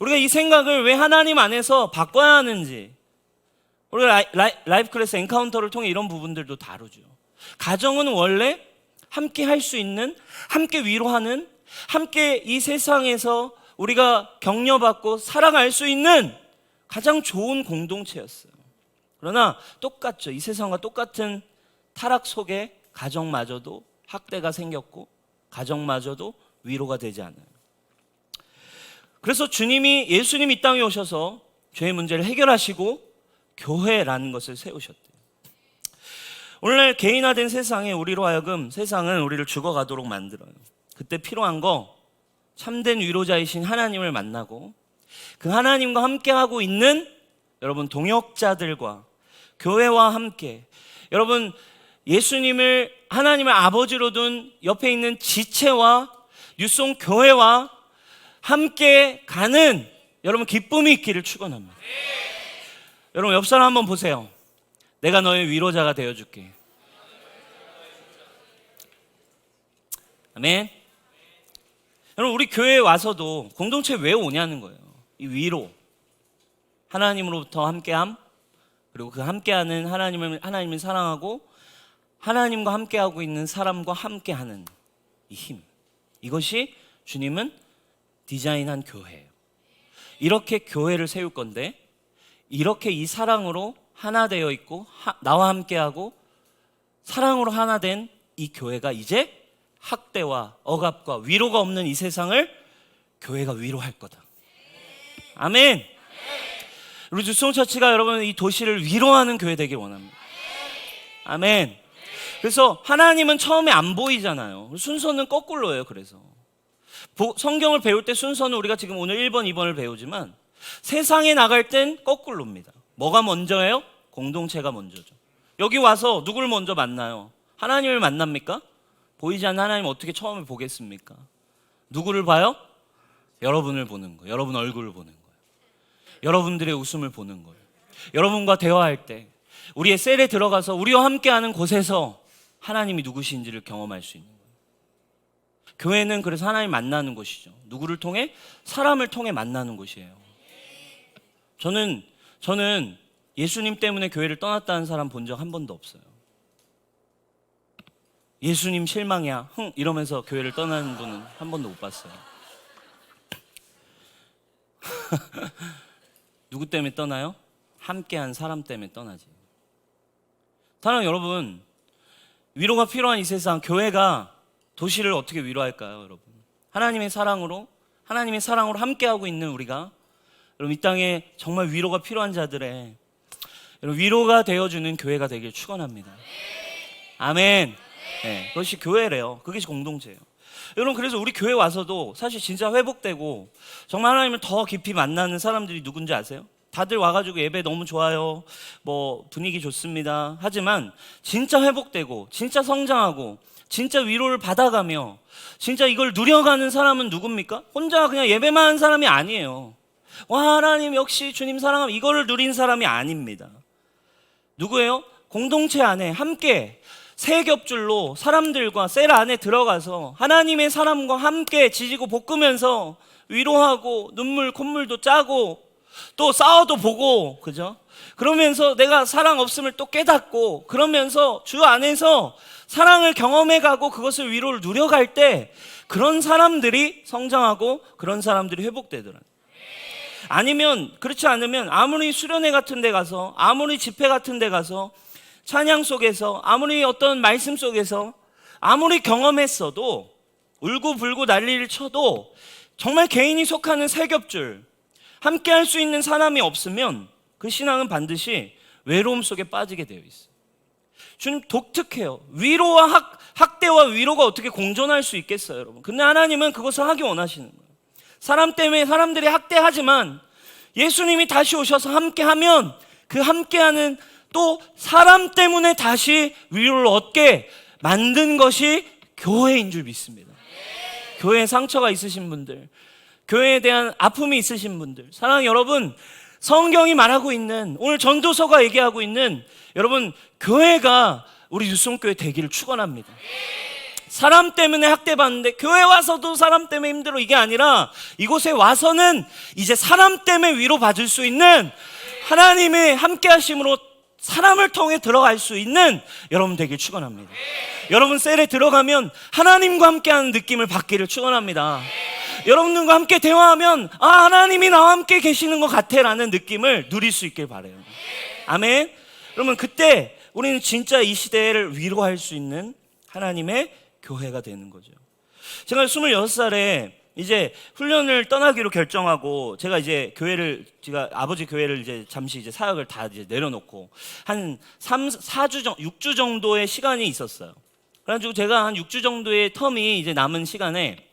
우리가 이 생각을 왜 하나님 안에서 바꿔야 하는지, 우리가 라이프 클래스 엔카운터를 통해 이런 부분들도 다루죠. 가정은 원래 함께 할 수 있는, 함께 위로하는, 함께 이 세상에서 우리가 격려받고 살아갈 수 있는 가장 좋은 공동체였어요. 그러나 똑같죠. 이 세상과 똑같은 타락 속에 가정마저도 학대가 생겼고, 가정마저도 위로가 되지 않아요. 그래서 예수님이 이 땅에 오셔서 죄의 문제를 해결하시고 교회라는 것을 세우셨대요. 오늘날 개인화된 세상에 우리로 하여금 세상은 우리를 죽어가도록 만들어요. 그때 필요한 거 참된 위로자이신 하나님을 만나고, 그 하나님과 함께하고 있는 여러분 동역자들과 교회와 함께, 여러분 예수님을 하나님을 아버지로 둔 옆에 있는 지체와 뉴송 교회와 함께 가는 여러분 기쁨이 있기를 축원합니다. 여러분 옆 사람 한번 보세요. 내가 너의 위로자가 되어줄게. 아멘. 여러분 우리 교회에 와서도 공동체 왜 오냐는 거예요. 이 위로, 하나님으로부터 함께함, 그리고 그 함께하는 하나님을 사랑하고 하나님과 함께하고 있는 사람과 함께하는 이 힘, 이것이 주님은 디자인한 교회예요. 이렇게 교회를 세울 건데, 이렇게 이 사랑으로 하나 되어 있고 나와 함께하고 사랑으로 하나 된 이 교회가 이제 학대와 억압과 위로가 없는 이 세상을 교회가 위로할 거다. 아멘. 우리 주송처치가 여러분 이 도시를 위로하는 교회 되길 원합니다. 아멘. 그래서 하나님은 처음에 안 보이잖아요. 순서는 거꾸로예요. 그래서 성경을 배울 때 순서는 우리가 지금 오늘 1번, 2번을 배우지만 세상에 나갈 땐 거꾸로입니다. 뭐가 먼저예요? 공동체가 먼저죠. 여기 와서 누굴 먼저 만나요? 하나님을 만납니까? 보이지 않는 하나님 어떻게 처음에 보겠습니까? 누구를 봐요? 여러분을 보는 거예요. 여러분 얼굴을 보는 거예요. 여러분들의 웃음을 보는 거예요. 여러분과 대화할 때, 우리의 셀에 들어가서 우리와 함께하는 곳에서 하나님이 누구신지를 경험할 수 있는 거예요. 교회는 그래서 하나님 만나는 곳이죠. 누구를 통해? 사람을 통해 만나는 곳이에요. 저는 예수님 때문에 교회를 떠났다는 사람 본 적 한 번도 없어요. 예수님 실망이야, 이러면서 교회를 떠나는 분은 한 번도 못 봤어요. 누구 때문에 떠나요? 함께한 사람 때문에 떠나지. 사랑하는 여러분, 위로가 필요한 이 세상, 교회가 도시를 어떻게 위로할까요, 여러분? 하나님의 사랑으로 함께하고 있는 우리가, 여러분 이 땅에 정말 위로가 필요한 자들의 여러분 위로가 되어주는 교회가 되길 축원합니다. 아멘. 네, 그것이 교회래요. 그것이 공동체예요. 여러분, 그래서 우리 교회 와서도 사실 진짜 회복되고 정말 하나님을 더 깊이 만나는 사람들이 누군지 아세요? 다들 와가지고 예배 너무 좋아요, 뭐 분위기 좋습니다 하지만 진짜 회복되고 진짜 성장하고 진짜 위로를 받아가며 진짜 이걸 누려가는 사람은 누굽니까? 혼자 그냥 예배만 하는 사람이 아니에요. 와, 하나님 역시 주님 사랑함, 이거를 누린 사람이 아닙니다. 누구예요? 공동체 안에 함께 세 겹줄로 사람들과 셀 안에 들어가서 하나님의 사람과 함께 지지고 볶으면서 위로하고 눈물 콧물도 짜고 또 싸워도 보고, 그죠? 그러면서 내가 사랑 없음을 또 깨닫고, 그러면서 주 안에서 사랑을 경험해가고 그것을 위로를 누려갈 때 그런 사람들이 성장하고 그런 사람들이 회복되더라. 아니면 그렇지 않으면 아무리 수련회 같은 데 가서, 아무리 집회 같은 데 가서, 찬양 속에서, 아무리 어떤 말씀 속에서 아무리 경험했어도, 울고불고 난리를 쳐도 정말 개인이 속하는 세 겹줄 함께 할 수 있는 사람이 없으면 그 신앙은 반드시 외로움 속에 빠지게 되어 있어요. 주님 독특해요. 위로와 학대와 위로가 어떻게 공존할 수 있겠어요, 여러분? 근데 하나님은 그것을 하기 원하시는 거예요. 사람 때문에 사람들이 학대하지만 예수님이 다시 오셔서 함께하면 그 함께하는 또 사람 때문에 다시 위로를 얻게 만든 것이 교회인 줄 믿습니다. 교회에 상처가 있으신 분들, 교회에 대한 아픔이 있으신 분들, 사랑하는 여러분, 성경이 말하고 있는, 오늘 전도서가 얘기하고 있는, 여러분, 교회가 우리 유성교회 되기를 축원합니다. 사람 때문에 학대받는데 교회 와서도 사람 때문에 힘들어, 이게 아니라 이곳에 와서는 이제 사람 때문에 위로받을 수 있는, 하나님의 함께 하심으로 사람을 통해 들어갈 수 있는 여러분 되길 축원합니다. 여러분 셀에 들어가면 하나님과 함께하는 느낌을 받기를 축원합니다. 여러분들과 함께 대화하면 하나님이 나와 함께 계시는 것 같아 라는 느낌을 누릴 수 있길 바라요. 아멘. 그러면 그때 우리는 진짜 이 시대를 위로할 수 있는 하나님의 교회가 되는 거죠. 제가 26살에 이제 훈련을 떠나기로 결정하고, 제가 이제 제가 아버지 교회를 이제 잠시 이제 사역을 다 이제 내려놓고 한 6주 정도의 시간이 있었어요. 그래가지고 제가 한 6주 정도의 텀이 이제 남은 시간에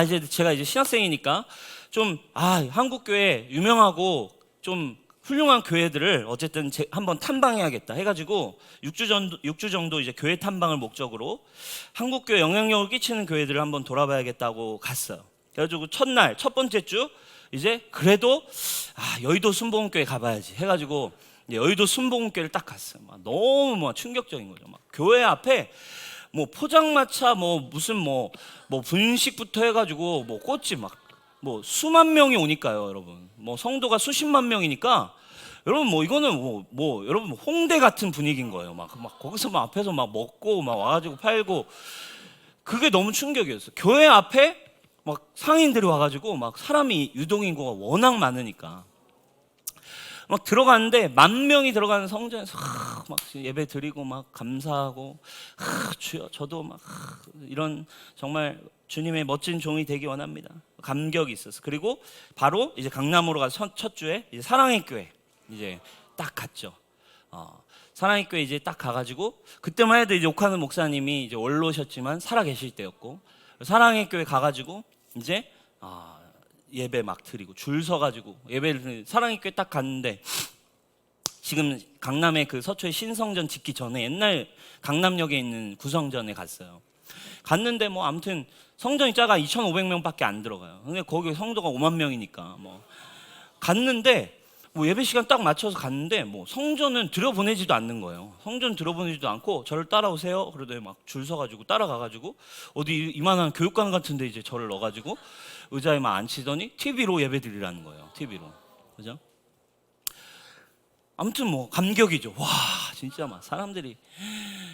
이제 제가 이제 신학생이니까 좀 한국 교회 유명하고 좀 훌륭한 교회들을 어쨌든 한번 탐방해야겠다 해가지고 6주 정도 이제 교회 탐방을 목적으로 한국 교회 영향력을 끼치는 교회들을 한번 돌아봐야겠다고 갔어요. 그래가지고 첫날 첫 번째 주 이제 그래도 여의도 순복음교회 가봐야지 해가지고 여의도 순복음교회를 딱 갔어요. 너무 충격적인 거죠. 교회 앞에 뭐 포장마차 무슨 분식부터 해가지고 꽃이 수만 명이 오니까요, 여러분. 성도가 수십만 명이니까 여러분 이거는 여러분 홍대 같은 분위기인 거예요. 거기서 앞에서 먹고 와가지고 팔고, 그게 너무 충격이었어요. 교회 앞에 상인들이 와가지고 사람이 유동인구가 워낙 많으니까 들어갔는데 10,000명이 들어가는 성전에서 예배 드리고 감사하고, 주여 저도 이런 정말 주님의 멋진 종이 되기 원합니다. 감격이 있었어. 그리고 바로 이제 강남으로 가서 첫 주에 이제 사랑의 교회 이제 딱 갔죠. 사랑의 교회 이제 딱 가가지고, 그때만 해도 이제 욕하는 목사님이 이제 원로셨지만 살아 계실 때였고, 사랑의 교회 가가지고 이제 예배 드리고 줄 서가지고 예배를, 사랑의 교회 딱 갔는데, 지금 강남의 그 서초의 신성전 짓기 전에 옛날 강남역에 있는 구성전에 갔어요. 갔는데 아무튼 성전이 작아 2,500명밖에 안 들어가요. 근데 거기 성도가 5만 명이니까 갔는데 예배 시간 딱 맞춰서 갔는데 성전은 들여보내지도 않는 거예요. 성전 들여보내지도 않고 저를 따라오세요. 그러더니 줄 서가지고 따라가가지고 어디 이만한 교육관 같은데 이제 저를 넣어가지고 의자에 앉히더니 TV로 예배 드리라는 거예요. TV로. 그죠? 아무튼 감격이죠. 와, 진짜 사람들이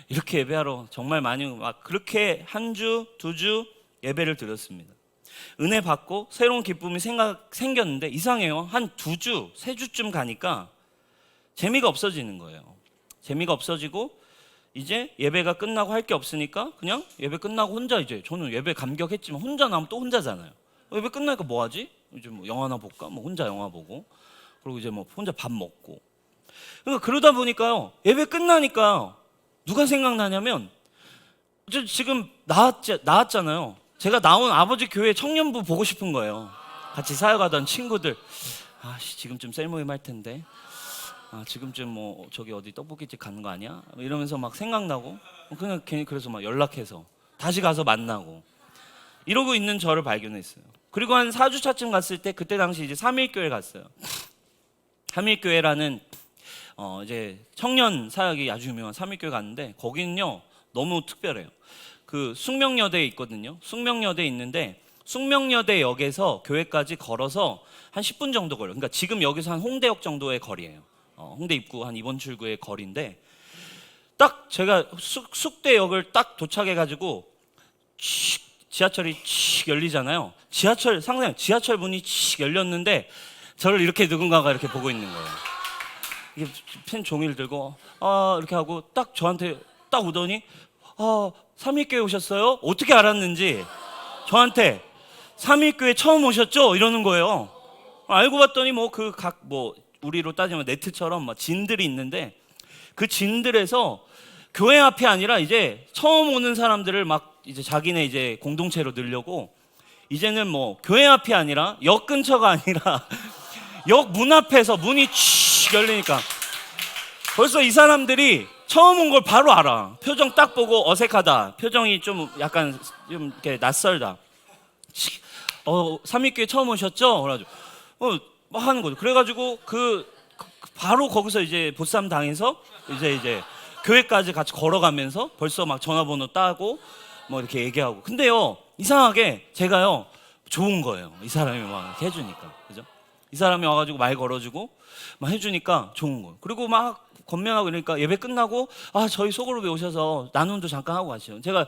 이렇게 예배하러 정말 많이 그렇게 한 주, 2주 예배를 드렸습니다. 은혜 받고 새로운 기쁨이 생겼는데 이상해요. 한 2주, 3주쯤 가니까 재미가 없어지는 거예요. 재미가 없어지고 이제 예배가 끝나고 할 게 없으니까 그냥 예배 끝나고 혼자, 이제 저는 예배 감격했지만 혼자 나면 또 혼자잖아요. 예배 끝나니까 뭐 하지? 이제 영화나 볼까? 혼자 영화 보고, 그리고 이제 혼자 밥 먹고. 그러니까 그러다 보니까요, 예배 끝나니까 누가 생각나냐면 저 지금 나왔잖아요. 제가 나온 아버지 교회 청년부 보고 싶은 거예요. 같이 사역하던 친구들. 지금쯤 셀모임 할 텐데. 지금쯤 뭐 저기 어디 떡볶이집 가는 거 아니야? 이러면서 막 생각나고 그냥 괜히 그래서 막 연락해서 다시 가서 만나고 이러고 있는 저를 발견했어요. 그리고 한 4주차쯤 갔을 때 그때 당시 이제 삼일교회 갔어요. 삼일교회라는 이제 청년 사역이 아주 유명한 삼일교회 갔는데 거기는요 너무 특별해요. 그 숙명여대에 있거든요. 숙명여대에 있는데 숙명여대 역에서 교회까지 걸어서 한 10분 정도 걸려요. 그러니까 지금 여기서 한 홍대역 정도의 거리예요. 홍대 입구 한 2번 출구의 거리인데 딱 제가 숙대역을 딱 도착해가지고 지하철이 열리잖아요. 상상해요. 지하철 문이 열렸는데 저를 이렇게 누군가가 이렇게 보고 있는 거예요. 이게 펜 종이를 들고 이렇게 하고 딱 저한테 딱 오더니 삼일교회 오셨어요? 어떻게 알았는지 저한테 삼일교회 처음 오셨죠? 이러는 거예요. 알고 봤더니 우리로 따지면 네트처럼 막 진들이 있는데 그 진들에서 교회 앞이 아니라 이제 처음 오는 사람들을 막 이제 자기네 이제 공동체로 넣으려고 이제는 뭐 교회 앞이 아니라 역 근처가 아니라 역 문 앞에서 문이 열리니까 벌써 이 사람들이 처음 온 걸 바로 알아. 표정 딱 보고 어색하다. 표정이 좀 약간 좀 이렇게 낯설다. 삼일교회 처음 오셨죠? 그래가지고 막 하는 거죠. 그래가지고 바로 거기서 이제 보쌈 당해서 이제 교회까지 같이 걸어가면서 벌써 막 전화번호 따고 뭐 이렇게 얘기하고. 근데요 이상하게 제가요 좋은 거예요. 이 사람이 막 이렇게 해주니까, 그죠? 이 사람이 와가지고 말 걸어주고 막 해주니까 좋은 거예요. 그리고 막 건면하고 이러니까 예배 끝나고 저희 소그룹에 오셔서 나눔도 잠깐 하고 가시죠. 제가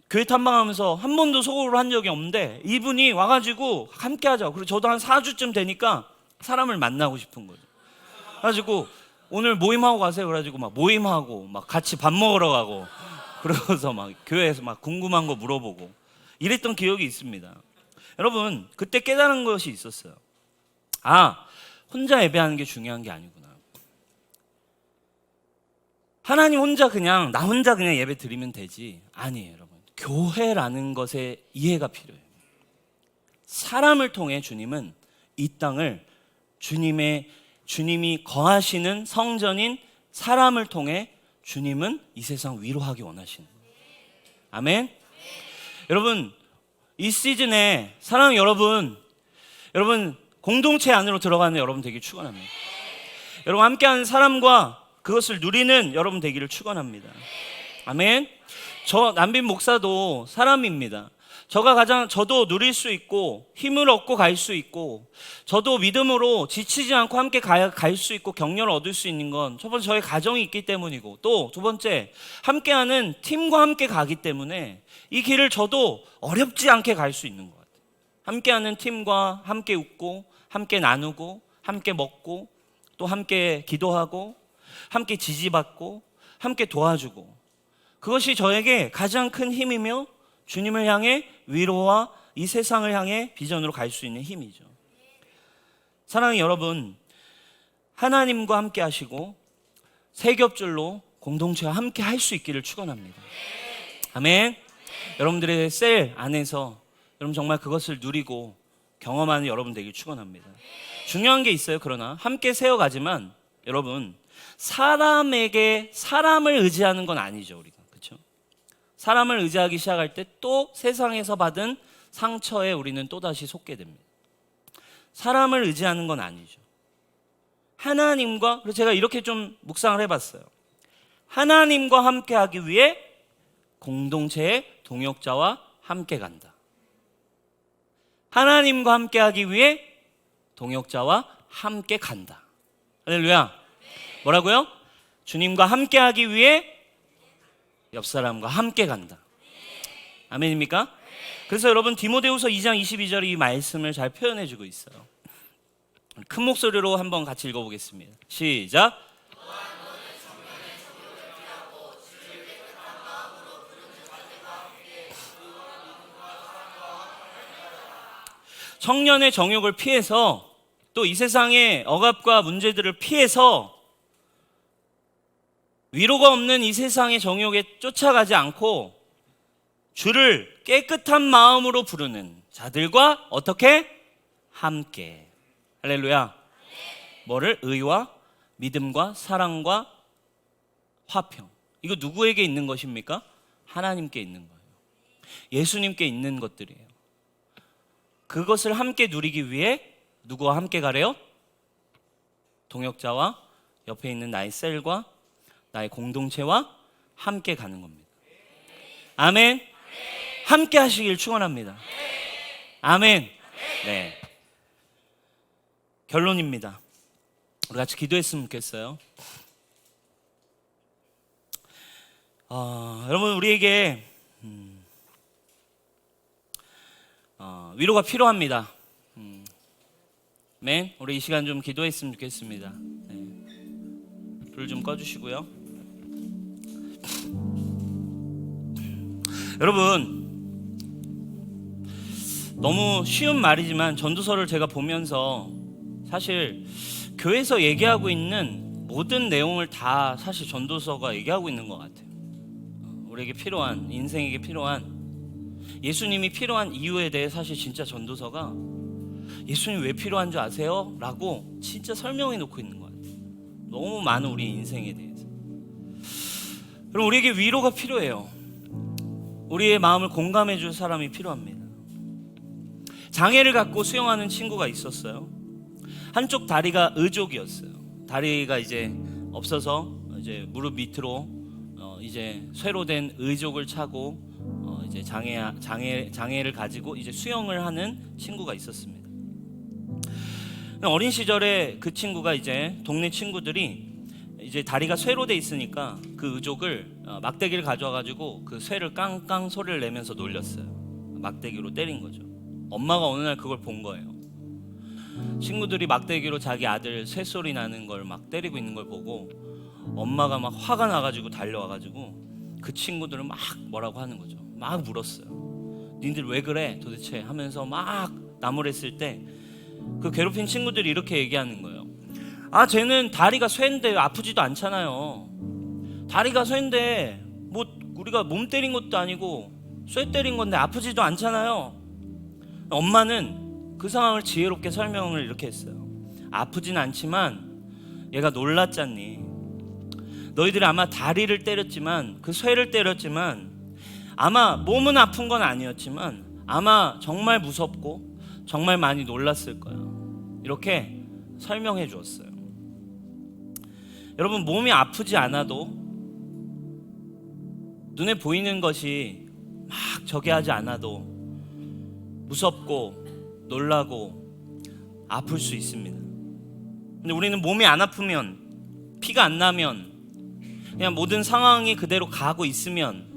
교회 탐방하면서 한 번도 소그룹을 한 적이 없는데 이분이 와가지고 함께 하자고. 그리고 저도 한 4주쯤 되니까 사람을 만나고 싶은 거죠. 그래가지고 오늘 모임하고 가세요. 그래가지고 막 모임하고 막 같이 밥 먹으러 가고 그러고서 막 교회에서 막 궁금한 거 물어보고 이랬던 기억이 있습니다. 여러분 그때 깨달은 것이 있었어요. 혼자 예배하는 게 중요한 게 아니구나. 하나님 혼자 나 혼자 그냥 예배 드리면 되지. 아니에요, 여러분. 교회라는 것에 이해가 필요해요. 사람을 통해 주님은 이 땅을 주님이 거하시는 성전인 사람을 통해 주님은 이 세상 위로하기 원하시는 거예요. 아멘. 여러분 이 시즌에 사랑하는 여러분 공동체 안으로 들어가는 여러분 되길 축원합니다. 여러분 함께하는 사람과 그것을 누리는 여러분 되기를 축원합니다. 아멘. 저 남빈 목사도 사람입니다. 저도 누릴 수 있고 힘을 얻고 갈 수 있고 저도 믿음으로 지치지 않고 함께 갈 수 있고 격려를 얻을 수 있는 건 첫 번째 저의 가정이 있기 때문이고 또 두 번째 함께하는 팀과 함께 가기 때문에 이 길을 저도 어렵지 않게 갈 수 있는 것 같아요. 함께하는 팀과 함께 웃고 함께 나누고 함께 먹고 또 함께 기도하고 함께 지지받고 함께 도와주고 그것이 저에게 가장 큰 힘이며 주님을 향해 위로와 이 세상을 향해 비전으로 갈 수 있는 힘이죠. 사랑하는 여러분, 하나님과 함께 하시고 세 겹줄로 공동체와 함께 할 수 있기를 축원합니다. 아멘. 여러분들의 셀 안에서 여러분 정말 그것을 누리고 경험하는 여러분 되길 축원합니다. 중요한 게 있어요. 그러나 함께 세워가지만 여러분 사람에게 사람을 의지하는 건 아니죠. 우리가 그렇죠? 사람을 의지하기 시작할 때 또 세상에서 받은 상처에 우리는 또다시 속게 됩니다. 사람을 의지하는 건 아니죠. 하나님과, 그래서 제가 이렇게 좀 묵상을 해봤어요. 하나님과 함께 하기 위해 공동체의 동역자와 함께 간다. 하나님과 함께 하기 위해 동역자와 함께 간다. 할렐루야. 뭐라고요? 주님과 함께 하기 위해 옆 사람과 함께 간다. 아멘입니까? 그래서 여러분 디모데후서 2장 22절이 이 말씀을 잘 표현해 주고 있어요. 큰 목소리로 한번 같이 읽어보겠습니다. 시작. 청년의 정욕을 피해서 또 이 세상의 억압과 문제들을 피해서 위로가 없는 이 세상의 정욕에 쫓아가지 않고 주를 깨끗한 마음으로 부르는 자들과 어떻게? 함께. 할렐루야. 뭐를? 의와 믿음과 사랑과 화평. 이거 누구에게 있는 것입니까? 하나님께 있는 거예요. 예수님께 있는 것들이에요. 그것을 함께 누리기 위해 누구와 함께 가래요? 동역자와 옆에 있는 나의 셀과 나의 공동체와 함께 가는 겁니다. 아멘. 함께 하시길 축원합니다. 아멘. 네. 결론입니다. 우리 같이 기도했으면 좋겠어요. 여러분, 우리에게 위로가 필요합니다. 아멘. 우리 이 시간 좀 기도했으면 좋겠습니다. 네. 불 좀 꺼주시고요. 여러분, 너무 쉬운 말이지만 전도서를 제가 보면서 사실 교회에서 얘기하고 있는 모든 내용을 다 사실 전도서가 얘기하고 있는 것 같아요. 우리에게 필요한, 인생에게 필요한, 예수님이 필요한 이유에 대해 사실 진짜 전도서가 예수님 왜 필요한 줄 아세요? 라고 진짜 설명해 놓고 있는 것 같아요. 너무 많은 우리 인생에 대해서. 그럼 우리에게 위로가 필요해요. 우리의 마음을 공감해 줄 사람이 필요합니다. 장애를 갖고 수영하는 친구가 있었어요. 한쪽 다리가 의족이었어요. 다리가 이제 없어서 이제 무릎 밑으로 이제 쇠로 된 의족을 차고 이제 장애를 가지고 이제 수영을 하는 친구가 있었습니다. 어린 시절에 그 친구가 이제 동네 친구들이 이제 다리가 쇠로 돼 있으니까 그 의족을 막대기를 가져와 가지고 그 쇠를 깡깡 소리를 내면서 놀렸어요. 막대기로 때린 거죠. 엄마가 어느 날 그걸 본 거예요. 친구들이 막대기로 자기 아들 쇠소리 나는 걸 막 때리고 있는 걸 보고 엄마가 막 화가 나가지고 달려와가지고 그 친구들을 막 뭐라고 하는 거죠. 막 물었어요. 니들 왜 그래 도대체 하면서 막 나무랬을 때 그 괴롭힌 친구들이 이렇게 얘기하는 거예요. 아, 쟤는 다리가 쇠인데 아프지도 않잖아요. 다리가 쇠인데 뭐 우리가 몸 때린 것도 아니고 쇠 때린 건데 아프지도 않잖아요. 엄마는 그 상황을 지혜롭게 설명을 이렇게 했어요. 아프진 않지만 얘가 놀랐잖니. 너희들이 아마 다리를 때렸지만 그 쇠를 때렸지만 아마 몸은 아픈 건 아니었지만 아마 정말 무섭고 정말 많이 놀랐을 거야. 이렇게 설명해 주었어요. 여러분, 몸이 아프지 않아도 눈에 보이는 것이 막 저기 하지 않아도 무섭고 놀라고 아플 수 있습니다. 근데 우리는 몸이 안 아프면, 피가 안 나면, 그냥 모든 상황이 그대로 가고 있으면,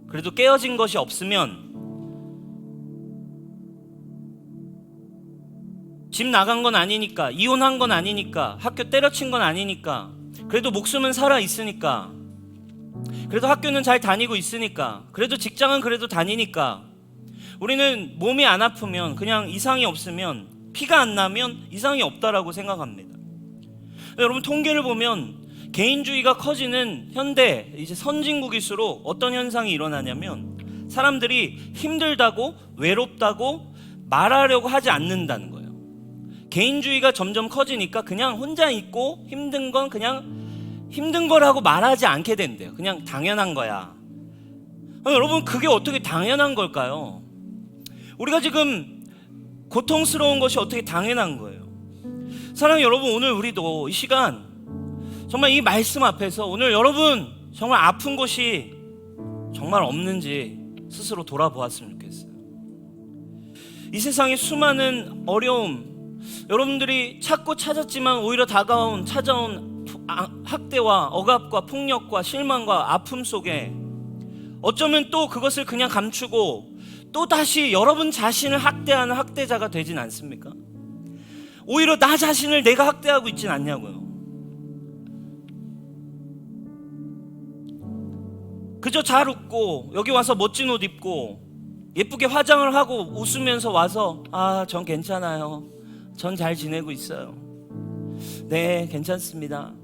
그래도 깨어진 것이 없으면, 집 나간 건 아니니까, 이혼한 건 아니니까, 학교 때려친 건 아니니까, 그래도 목숨은 살아 있으니까, 그래도 학교는 잘 다니고 있으니까, 그래도 직장은 그래도 다니니까, 우리는 몸이 안 아프면, 그냥 이상이 없으면, 피가 안 나면 이상이 없다라고 생각합니다. 여러분, 통계를 보면 개인주의가 커지는 현대 이제 선진국일수록 어떤 현상이 일어나냐면 사람들이 힘들다고 외롭다고 말하려고 하지 않는다는 거예요. 개인주의가 점점 커지니까 그냥 혼자 있고 힘든 건 그냥 힘든 거라고 말하지 않게 된대요. 그냥 당연한 거야. 여러분, 그게 어떻게 당연한 걸까요? 우리가 지금 고통스러운 것이 어떻게 당연한 거예요? 사랑하는 여러분, 오늘 우리도 이 시간 정말 이 말씀 앞에서 오늘 여러분 정말 아픈 곳이 정말 없는지 스스로 돌아보았으면 좋겠어요. 이 세상에 수많은 어려움, 여러분들이 찾고 찾았지만 오히려 찾아온 학대와 억압과 폭력과 실망과 아픔 속에 어쩌면 또 그것을 그냥 감추고 또 다시 여러분 자신을 학대하는 학대자가 되진 않습니까? 오히려 나 자신을 내가 학대하고 있진 않냐고요. 그저 잘 웃고 여기 와서 멋진 옷 입고 예쁘게 화장을 하고 웃으면서 와서 전 괜찮아요. 전 잘 지내고 있어요. 네, 괜찮습니다.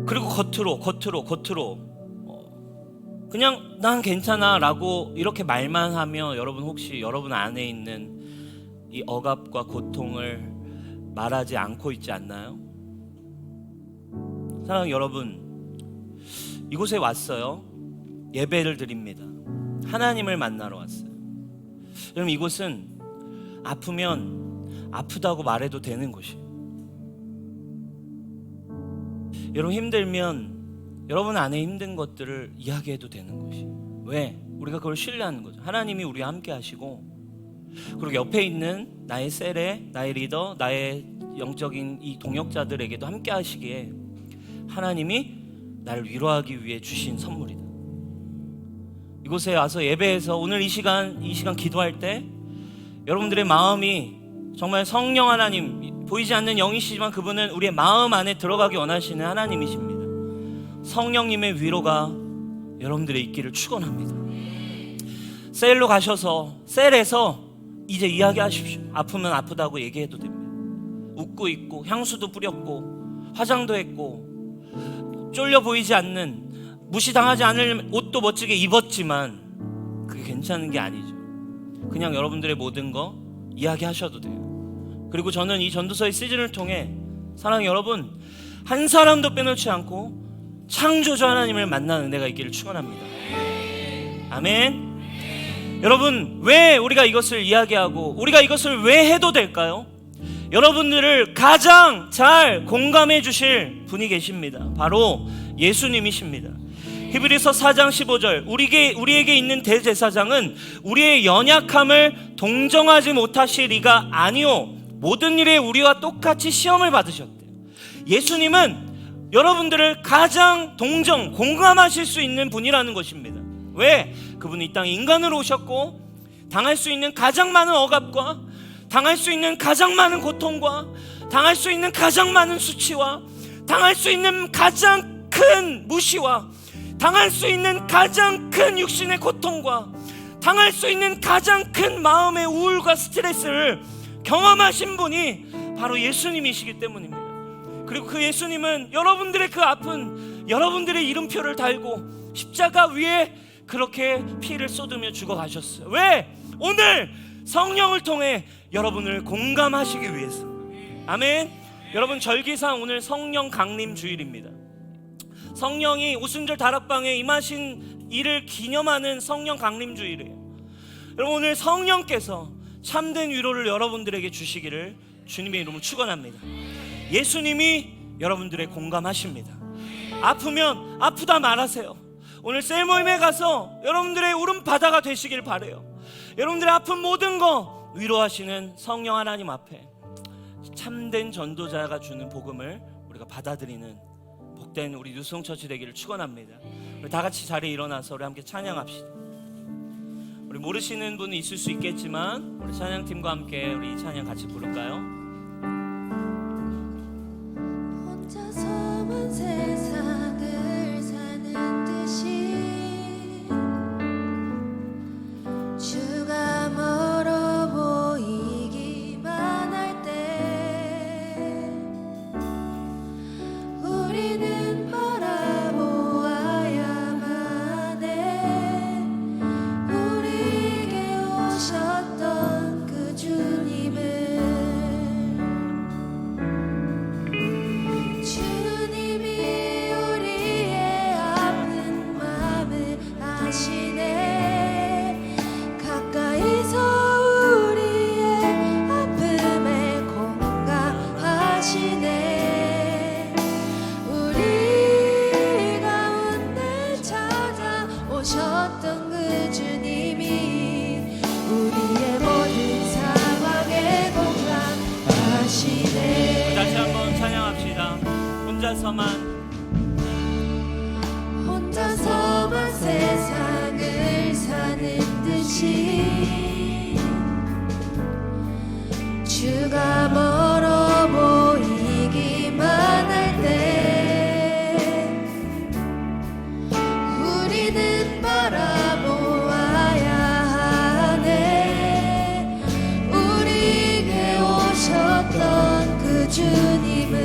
그리고 겉으로 그냥 난 괜찮아 라고 이렇게 말만 하며 여러분 혹시 여러분 안에 있는 이 억압과 고통을 말하지 않고 있지 않나요? 사랑하는 여러분, 이곳에 왔어요. 예배를 드립니다. 하나님을 만나러 왔어요. 여러분, 이곳은 아프면 아프다고 말해도 되는 곳이에요. 여러분, 힘들면 여러분 안에 힘든 것들을 이야기해도 되는 곳이에요. 왜? 우리가 그걸 신뢰하는 거죠. 하나님이 우리와 함께 하시고, 그리고 옆에 있는 나의 셀에, 나의 리더, 나의 영적인 이 동역자들에게도 함께 하시기에 하나님이 나를 위로하기 위해 주신 선물이다. 이곳에 와서 예배에서 오늘 이 시간 기도할 때 여러분들의 마음이 정말 성령 하나님, 보이지 않는 영이시지만 그분은 우리의 마음 안에 들어가기 원하시는 하나님이십니다. 성령님의 위로가 여러분들의 있기를 축원합니다. 셀로 가셔서 셀에서 이제 이야기하십시오. 아프면 아프다고 얘기해도 됩니다. 웃고 있고 향수도 뿌렸고 화장도 했고 쫄려 보이지 않는, 무시당하지 않을 옷도 멋지게 입었지만 그게 괜찮은 게 아니죠. 그냥 여러분들의 모든 거 이야기하셔도 돼요. 그리고 저는 이 전도서의 시즌을 통해 사랑하는 여러분, 한 사람도 빼놓지 않고 창조주 하나님을 만나는 은혜가 있기를 축원합니다. 아멘. 여러분, 왜 우리가 이것을 이야기하고 우리가 이것을 왜 해도 될까요? 여러분들을 가장 잘 공감해 주실 분이 계십니다. 바로 예수님이십니다. 히브리서 4장 15절, 우리에게 있는 대제사장은 우리의 연약함을 동정하지 못하실 이가 아니요 모든 일에 우리와 똑같이 시험을 받으셨대요. 예수님은 여러분들을 가장 공감하실 수 있는 분이라는 것입니다. 왜? 그분은 이 땅에 인간으로 오셨고 당할 수 있는 가장 많은 억압과 당할 수 있는 가장 많은 고통과 당할 수 있는 가장 많은 수치와 당할 수 있는 가장 큰 무시와 당할 수 있는 가장 큰 육신의 고통과 당할 수 있는 가장 큰 마음의 우울과 스트레스를 경험하신 분이 바로 예수님이시기 때문입니다. 그리고 그 예수님은 여러분들의 그 아픈 여러분들의 이름표를 달고 십자가 위에 그렇게 피를 쏟으며 죽어가셨어요. 왜? 오늘 성령을 통해 여러분을 공감하시기 위해서. 아멘. 여러분, 절기상 오늘 성령 강림 주일입니다. 성령이 오순절 다락방에 임하신 일을 기념하는 성령 강림 주일이에요. 여러분, 오늘 성령께서 참된 위로를 여러분들에게 주시기를 주님의 이름으로 축원합니다. 예수님이 여러분들의 공감하십니다. 아프면 아프다 말하세요. 오늘 셀 모임에 가서 여러분들의 울음 바다가 되시길 바래요. 여러분들의 아픈 모든 거 위로하시는 성령 하나님 앞에 참된 전도자가 주는 복음을 우리가 받아들이는 복된 우리 뉴스홍처치 되기를 축원합니다. 우리 다 같이 자리에 일어나서 우리 함께 찬양합시다. 우리 모르시는 분은 있을 수 있겠지만 우리 찬양팀과 함께 우리 이 찬양 같이 부를까요? 혼자서만 세상을 사는 듯이 주가 멀어 보이기만 할 때 우리는 바라보아야만 해. 우리에게 오셨던 그 주님을 주님이 우리의 아픈 마음을 아시네. 가까이서 우리의 아픔에 공감하시네. 우리 가운데 찾아오셨던 그 주님이 우리의 모든 상황에 공감하시네. 다시 한번 찬양합시다. 혼자서만 세상을 사는 듯이 주가 멀어 보이기만 할 때 우리는 바라보아야 하네. 우리에게 오셨던 그 주님을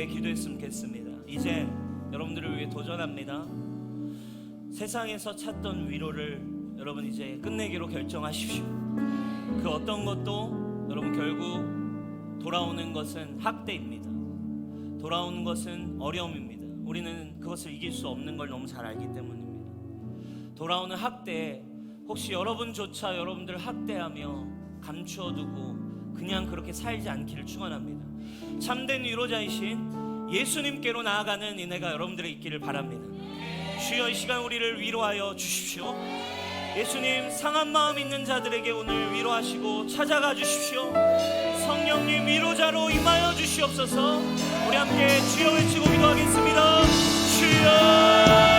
함께 기도했으면 좋겠습니다. 이제 여러분들을 위해 도전합니다. 세상에서 찾던 위로를 여러분 이제 끝내기로 결정하십시오. 그 어떤 것도 여러분 결국 돌아오는 것은 학대입니다. 돌아오는 것은 어려움입니다. 우리는 그것을 이길 수 없는 걸 너무 잘 알기 때문입니다. 돌아오는 학대에 혹시 여러분조차 여러분들 학대하며 감추어두고 그냥 그렇게 살지 않기를 축원합니다. 참된 위로자이신 예수님께로 나아가는 은혜가 여러분들의 있기를 바랍니다. 주여 이 시간 우리를 위로하여 주십시오. 예수님 상한 마음 있는 자들에게 오늘 위로하시고 찾아가 주십시오. 성령님 위로자로 임하여 주시옵소서. 우리 함께 주여 외치고 기도하겠습니다. 주여